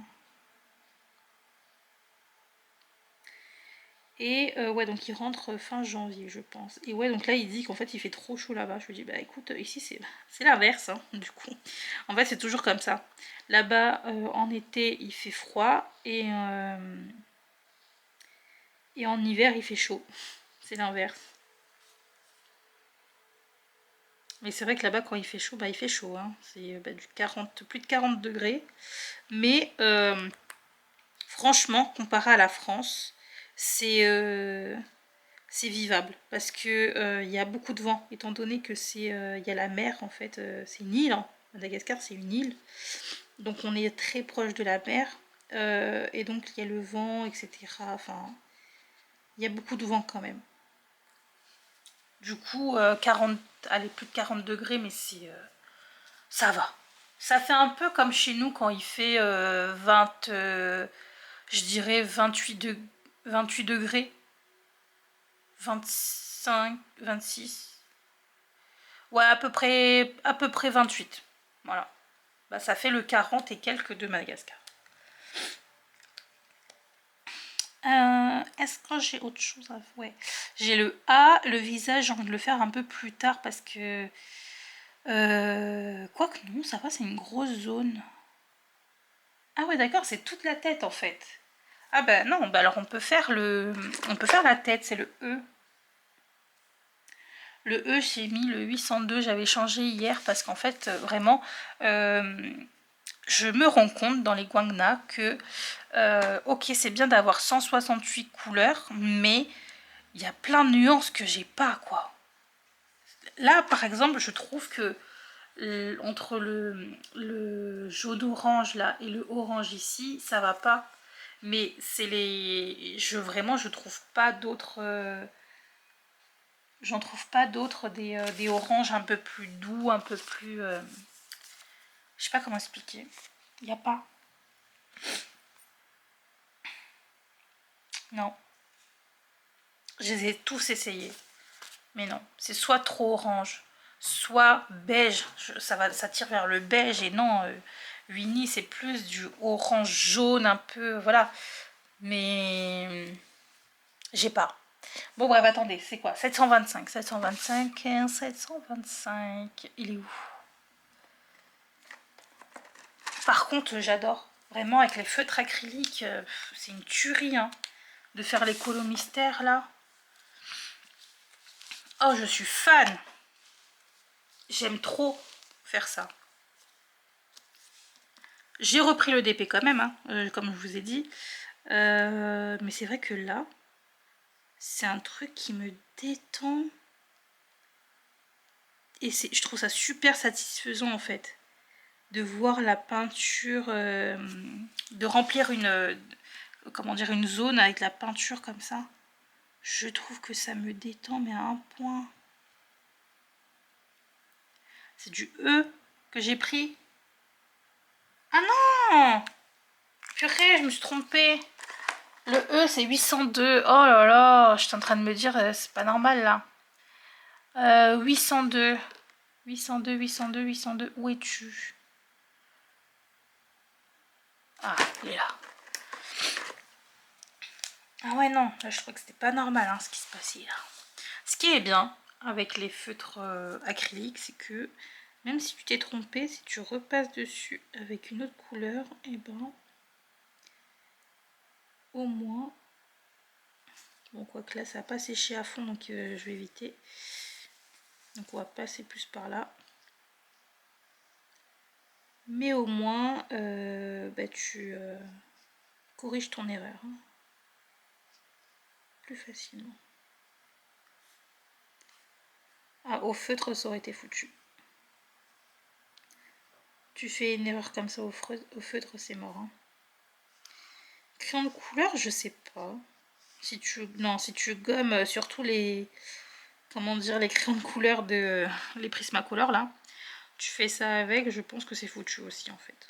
Et ouais, donc il rentre fin janvier, je pense. Et ouais, donc là il dit qu'en fait il fait trop chaud là-bas. Je lui dis bah écoute, ici c'est l'inverse, hein, du coup. En fait c'est toujours comme ça. Là-bas en été il fait froid et en hiver il fait chaud. C'est l'inverse. Mais c'est vrai que là-bas quand il fait chaud, bah il fait chaud, hein. C'est du 40, plus de 40 degrés. Mais franchement, comparé à la France, c'est vivable parce que il y a beaucoup de vent, étant donné que il y a la mer en fait, c'est une île, hein. Madagascar c'est une île, donc on est très proche de la mer, et donc il y a le vent, etc. Enfin, il y a beaucoup de vent quand même. Du coup, 40, allez, plus de 40 degrés, mais ça va. Ça fait un peu comme chez nous quand il fait 20, je dirais 28 degrés, 25, 26. Ouais, à peu près 28. Voilà. Bah, ça fait le 40 et quelques de Madagascar. Est-ce que j'ai autre chose à... Ouais. J'ai le A, le visage, j'ai envie de le faire un peu plus tard parce que... quoique non, ça va, c'est une grosse zone. Ah ouais, d'accord, c'est toute la tête en fait. Ah bah non, bah alors on peut faire la tête, c'est le E. Le E, j'ai mis le 802, j'avais changé hier parce qu'en fait, vraiment, je me rends compte dans les Guangna que, ok, c'est bien d'avoir 168 couleurs, mais il y a plein de nuances que j'ai pas, quoi. Là, par exemple, je trouve que entre le jaune-orange là et le orange ici, ça va pas. Mais c'est vraiment, je trouve pas d'autres... j'en trouve pas d'autres, des oranges un peu plus doux, un peu plus... je sais pas comment expliquer. Il n'y a pas. Non. Je les ai tous essayés. Mais non. C'est soit trop orange, soit beige. Ça tire vers le beige. Et non, Winnie, c'est plus du orange jaune un peu. Voilà. Mais j'ai pas. Bon, bref, attendez. C'est quoi? 725. 725. 725. Il est où? Par contre, j'adore. Vraiment, avec les feutres acryliques, c'est une tuerie, hein, de faire les colos mystères, là. Oh, je suis fan. J'aime trop faire ça. J'ai repris le DP quand même, hein, comme je vous ai dit. Mais c'est vrai que là, c'est un truc qui me détend. Et je trouve ça super satisfaisant, en fait. De voir la peinture, de remplir comment dire, une zone avec la peinture comme ça. Je trouve que ça me détend, mais à un point. C'est du E que j'ai pris. Ah non! Purée, je me suis trompée. Le E, c'est 802. Oh là là, j'étais en train de me dire, c'est pas normal là. 802. 802, 802, 802. Où es-tu? Ah, il est là. Ah ouais, non, là je trouvais que c'était pas normal, hein, ce qui se passait là. Ce qui est bien avec les feutres acryliques, c'est que même si tu t'es trompé, si tu repasses dessus avec une autre couleur, et ben au moins... Bon, quoique là ça va pas sécher à fond, donc je vais éviter. Donc on va passer plus par là. Mais au moins tu corriges ton erreur, hein, plus facilement. Ah, au feutre ça aurait été foutu. Tu fais une erreur comme ça au feutre, c'est mort, hein. Crayon de couleur, je sais pas. Si tu gommes surtout comment dire, les crayons de couleur de les Prismacolor là. Tu fais ça avec, je pense que c'est foutu aussi en fait.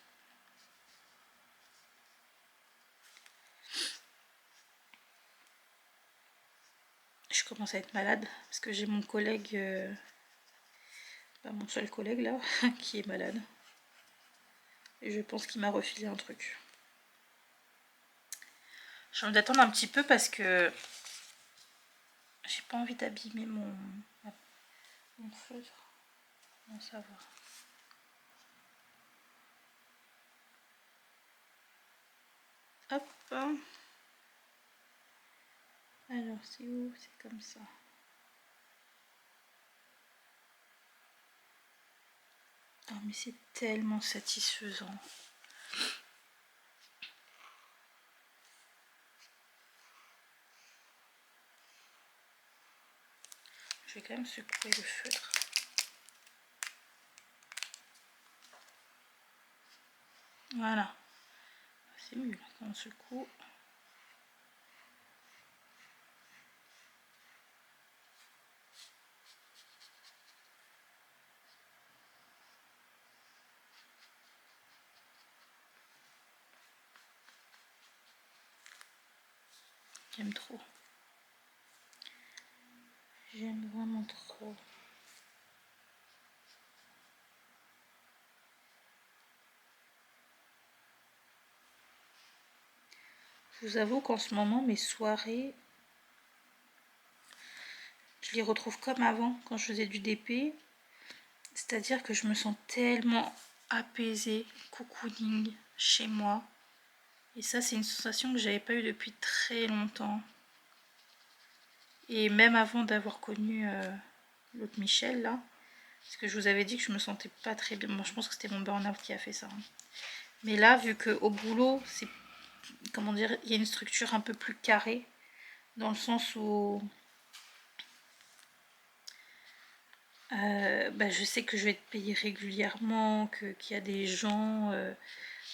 Je commence à être malade parce que j'ai mon collègue, mon seul collègue là, qui est malade. Et je pense qu'il m'a refilé un truc. J'ai envie d'attendre un petit peu parce que j'ai pas envie d'abîmer mon feutre. Bon, ça va. Hop. Alors, c'est où? C'est comme ça. Oh, mais c'est tellement satisfaisant. Je vais quand même secouer le feutre. Voilà. C'est mieux quand on secoue. J'aime trop. J'aime vraiment trop. Je vous avoue qu'en ce moment, mes soirées, je les retrouve comme avant, quand je faisais du DP. C'est-à-dire que je me sens tellement apaisée, cocooning chez moi. Et ça, c'est une sensation que j'avais pas eu depuis très longtemps. Et même avant d'avoir connu l'autre Michel, là. Parce que je vous avais dit que je me sentais pas très bien. Bon, je pense que c'était mon burn-out qui a fait ça. Mais là, vu qu'au boulot, c'est, comment dire, il y a une structure un peu plus carrée. Dans le sens où je sais que je vais être payée régulièrement, qu'il y a des gens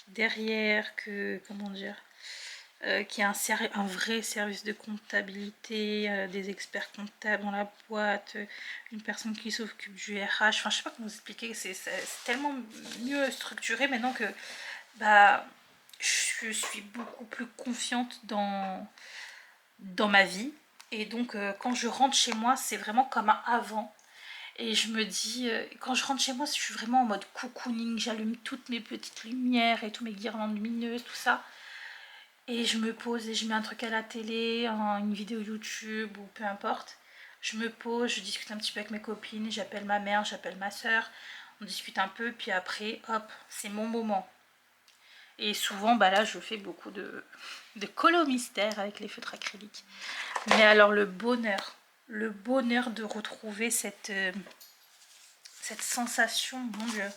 derrière, que, comment dire, qu'il y a un vrai service de comptabilité, des experts comptables dans la boîte, une personne qui s'occupe du RH, enfin je sais pas comment vous expliquer, c'est tellement mieux structuré maintenant que je suis beaucoup plus confiante dans ma vie. Et donc quand je rentre chez moi, c'est vraiment comme un avant. Et je me dis, quand je rentre chez moi, je suis vraiment en mode cocooning, j'allume toutes mes petites lumières et toutes mes guirlandes lumineuses, tout ça. Et je me pose et je mets un truc à la télé, une vidéo YouTube ou peu importe. Je me pose, je discute un petit peu avec mes copines, j'appelle ma mère, j'appelle ma soeur, on discute un peu, puis après, hop, c'est mon moment. Et souvent, là, je fais beaucoup de colo mystère avec les feutres acryliques. Mais alors, le bonheur de retrouver cette sensation, mon Dieu,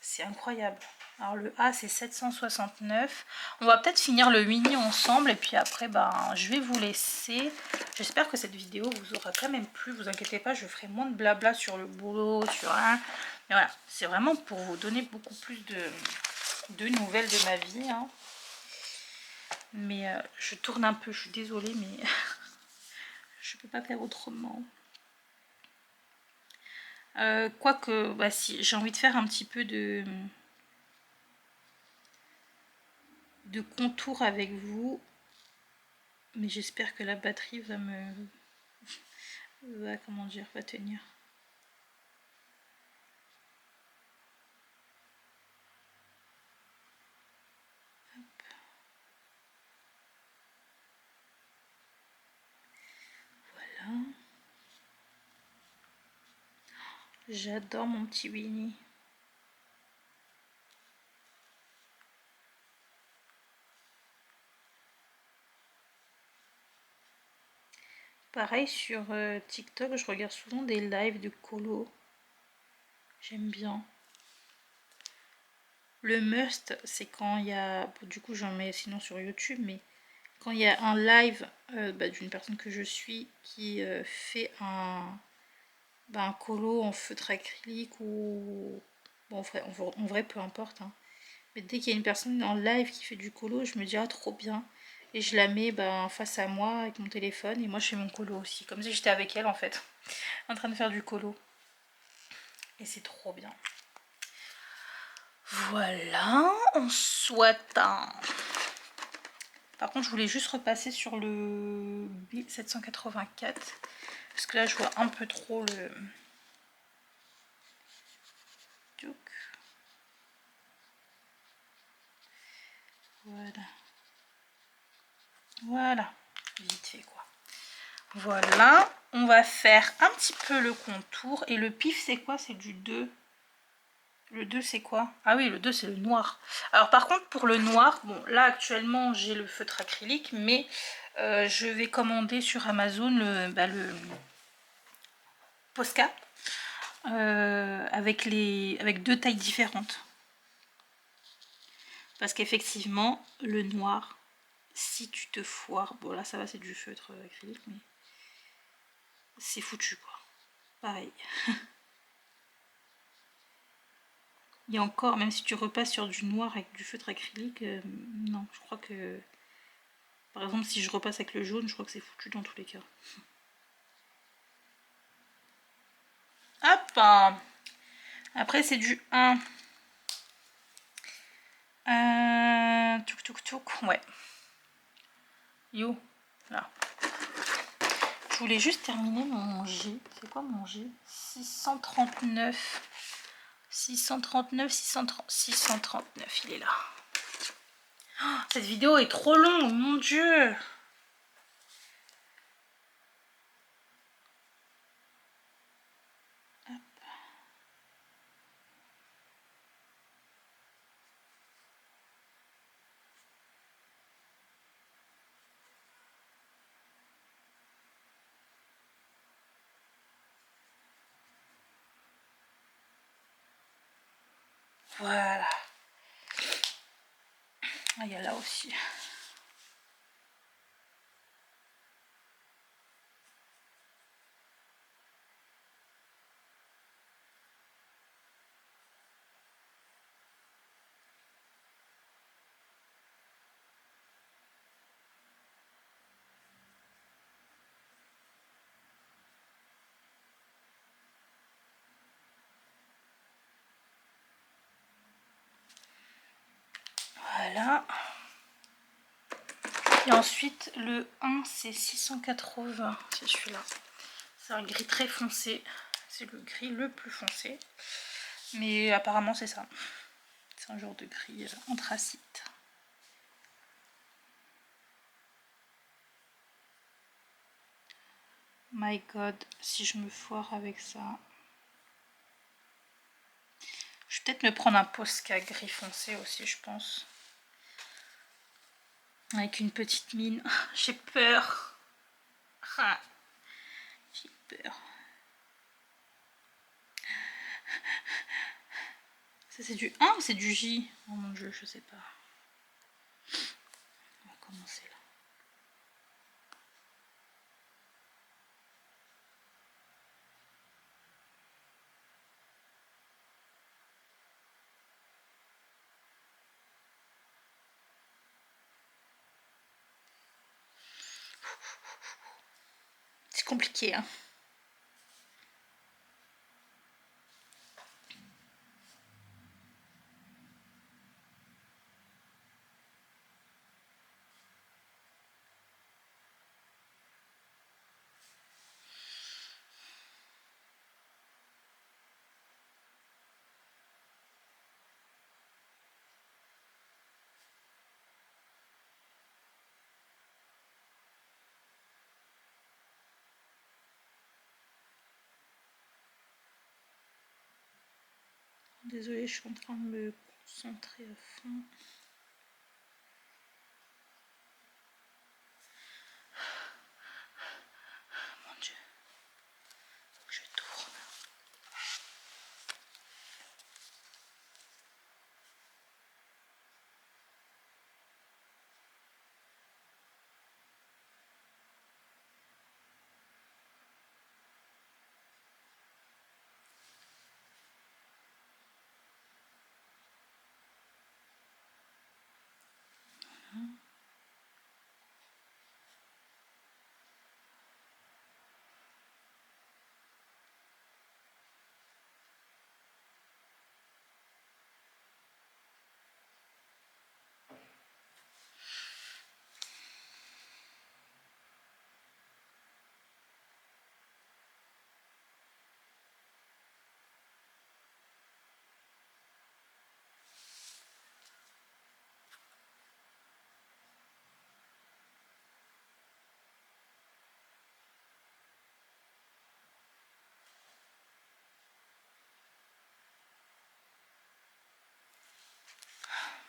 c'est incroyable. Alors le A c'est 769. On va peut-être finir le mini ensemble et puis après je vais vous laisser. J'espère que cette vidéo vous aura quand même plu. Vous inquiétez pas, je ferai moins de blabla sur le boulot, sur un. Mais voilà, c'est vraiment pour vous donner beaucoup plus de nouvelles de ma vie. Hein. Mais je tourne un peu, je suis désolée, mais je peux pas faire autrement. Quoique, si, j'ai envie de faire un petit peu de contour avec vous, mais j'espère que la batterie va comment dire, va tenir. Hop. Voilà. J'adore mon petit Winnie. Pareil sur TikTok, je regarde souvent des lives de colo. J'aime bien. Le must, c'est quand il y a... Du coup, j'en mets sinon sur YouTube, mais quand il y a un live d'une personne que je suis qui fait un colo en feutre acrylique ou... Bon, en vrai peu importe. Hein. Mais dès qu'il y a une personne en live qui fait du colo, je me dis, ah, trop bien. Et je la mets face à moi avec mon téléphone et moi je fais mon colo aussi, comme si j'étais avec elle en fait. en train de faire du colo. Et c'est trop bien. Voilà, on souhaite un... Par contre, je voulais juste repasser sur le B784. Parce que là, je vois un peu trop le... Voilà. Voilà. Vite fait, quoi. Voilà. On va faire un petit peu le contour. Et le pif, c'est quoi? C'est du 2. Le 2 c'est quoi? Ah oui, le 2 c'est le noir. Alors par contre pour le noir, bon là actuellement j'ai le feutre acrylique, mais je vais commander sur Amazon le Posca avec deux tailles différentes. Parce qu'effectivement le noir, si tu te foires, bon là ça va, c'est du feutre acrylique, mais c'est foutu quoi. Pareil. Il y a encore, même si tu repasses sur du noir avec du feutre acrylique, non, je crois que... Par exemple, si je repasse avec le jaune, je crois que c'est foutu dans tous les cas. Hop. Après, c'est du 1. Touk touk touk. Ouais. Yo. Là. Je voulais juste terminer mon G. C'est quoi mon G? 639. 639, 639. Il est là. Oh, cette vidéo est trop longue, mon Dieu. Voilà. Ah, il y a là aussi. Voilà. Et ensuite, le 1, c'est 680. C'est celui-là. C'est un gris très foncé. C'est le gris le plus foncé. Mais apparemment, c'est ça. C'est un genre de gris anthracite. My God, si je me foire avec ça. Je vais peut-être me prendre un Posca gris foncé aussi, je pense. Avec une petite mine. J'ai peur. J'ai peur. Ça c'est du 1 ou c'est du J? Oh mon Dieu, je sais pas. On va commencer là. C'est compliqué, hein. Désolée, je suis en train de me concentrer à fond. Mon Dieu. Faut que je tourne.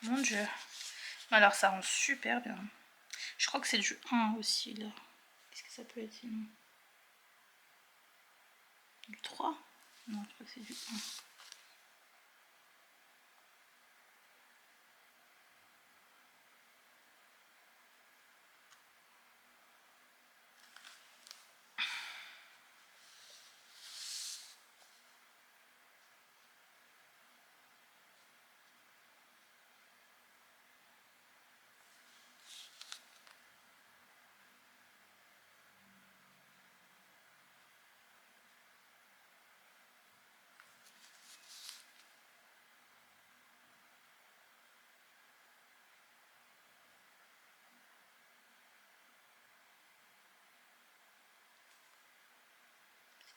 Mon Dieu. Alors ça rend super bien. Je crois que c'est du 1 aussi là. Qu'est-ce que ça peut être sinon? Du 3? Non, je crois que c'est du 1.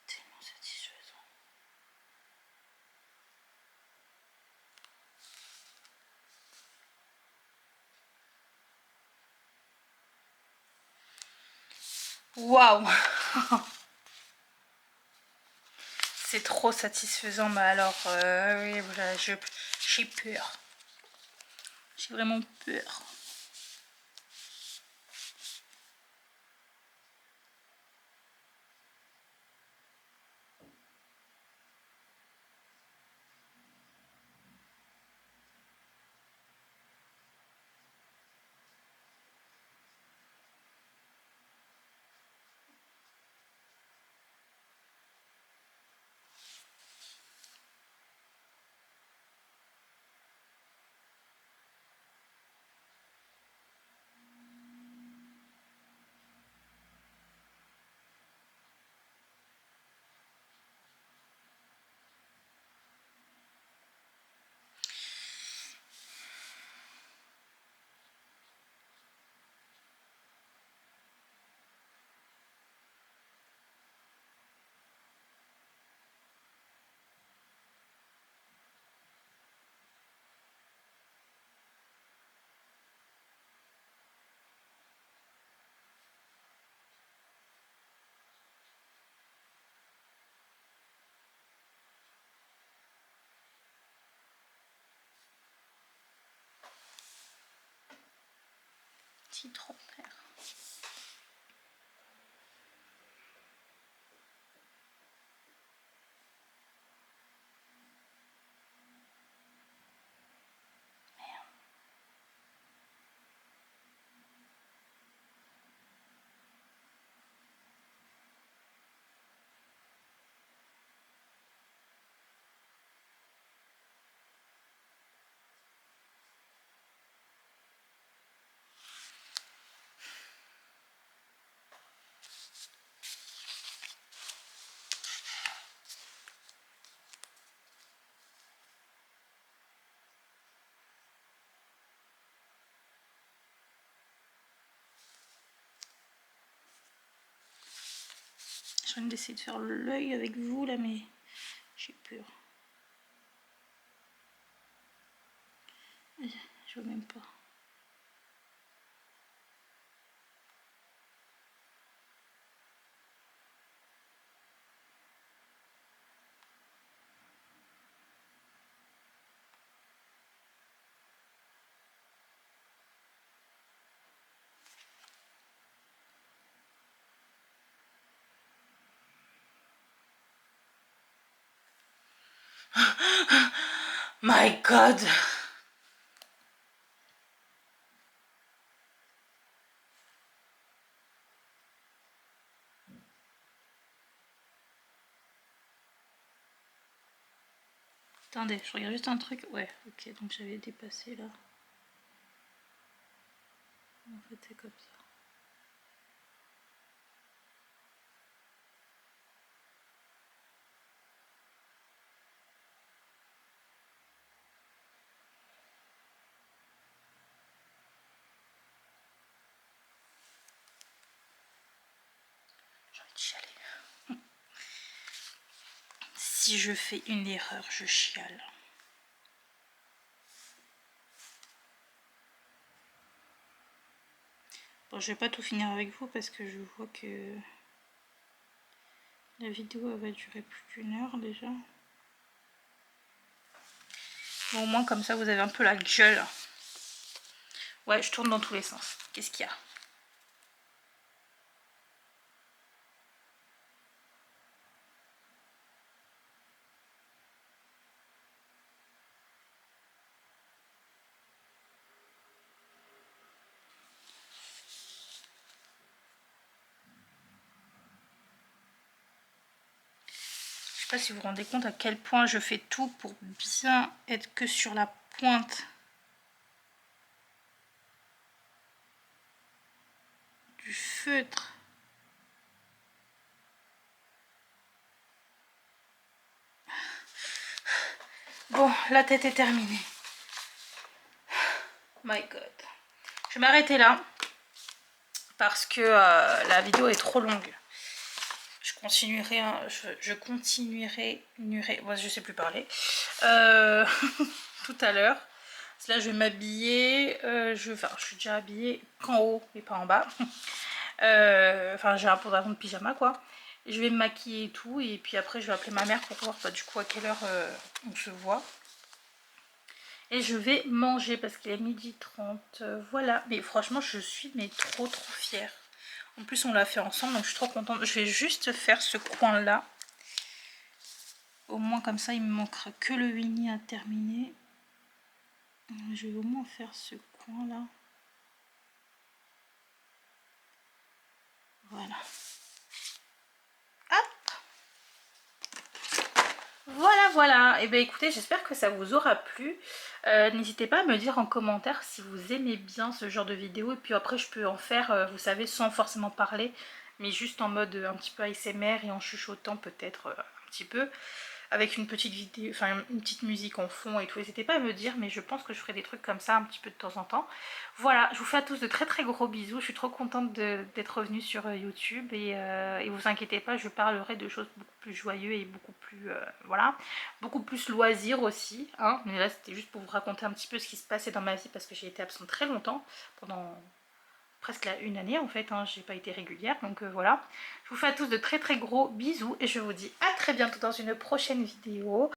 C'est tellement satisfaisant. Waouh. C'est trop satisfaisant, mais alors, oui, voilà, j'ai peur. J'ai vraiment peur. C'est trop peur. Je viens d'essayer de faire l'œil avec vous là, mais j'ai peur. Je vois même pas. My God. Attendez, je regarde juste un truc. Ouais, ok, donc j'avais dépassé là. En fait, c'est comme ça. J'ai envie de chialer. Si je fais une erreur, je chiale. Bon, je vais pas tout finir avec vous parce que je vois que la vidéo elle va durer plus d'1 heure déjà. Bon, au moins comme ça vous avez un peu la gueule Ouais, je tourne dans tous les sens. Qu'est-ce qu'il y a? Je sais pas si vous vous rendez compte à quel point je fais tout pour bien être que sur la pointe du feutre. Bon, la tête est terminée. My God. Je vais m'arrêter là parce que la vidéo est trop longue. Je continuerai, hein, je continuerai, ouais, je sais plus parler, tout à l'heure. Là, je vais m'habiller, enfin, je suis déjà habillée qu'en haut et pas en bas. Enfin, j'ai un pantalon de pyjama, quoi. Je vais me maquiller et tout, et puis après, je vais appeler ma mère pour voir bah, du coup à quelle heure on se voit. Et je vais manger parce qu'il est 12h30, voilà. Mais franchement, je suis mais trop fière. En plus, on l'a fait ensemble, donc je suis trop contente. Je vais juste faire ce coin-là. Au moins, comme ça, il me manquera que le weenie à terminer. Je vais au moins faire ce coin-là. Voilà. Hop! Voilà. Et bien écoutez, j'espère que ça vous aura plu. N'hésitez pas à me dire en commentaire si vous aimez bien ce genre de vidéo. Et puis après, je peux en faire, vous savez, sans forcément parler, mais juste en mode un petit peu ASMR et en chuchotant peut-être un petit peu. Avec une petite vidéo, enfin une petite musique en fond et tout. N'hésitez pas à me dire, mais je pense que je ferai des trucs comme ça un petit peu de temps en temps. Voilà, je vous fais à tous de très gros bisous. Je suis trop contente d'être revenue sur YouTube et vous inquiétez pas, je parlerai de choses beaucoup plus joyeuses et beaucoup plus, voilà, beaucoup plus loisirs aussi. Hein. Mais là, c'était juste pour vous raconter un petit peu ce qui se passait dans ma vie parce que j'ai été absente très longtemps, pendant presque une année en fait, hein, j'ai pas été régulière, donc voilà. Je vous fais à tous de très gros bisous et je vous dis à très bientôt dans une prochaine vidéo.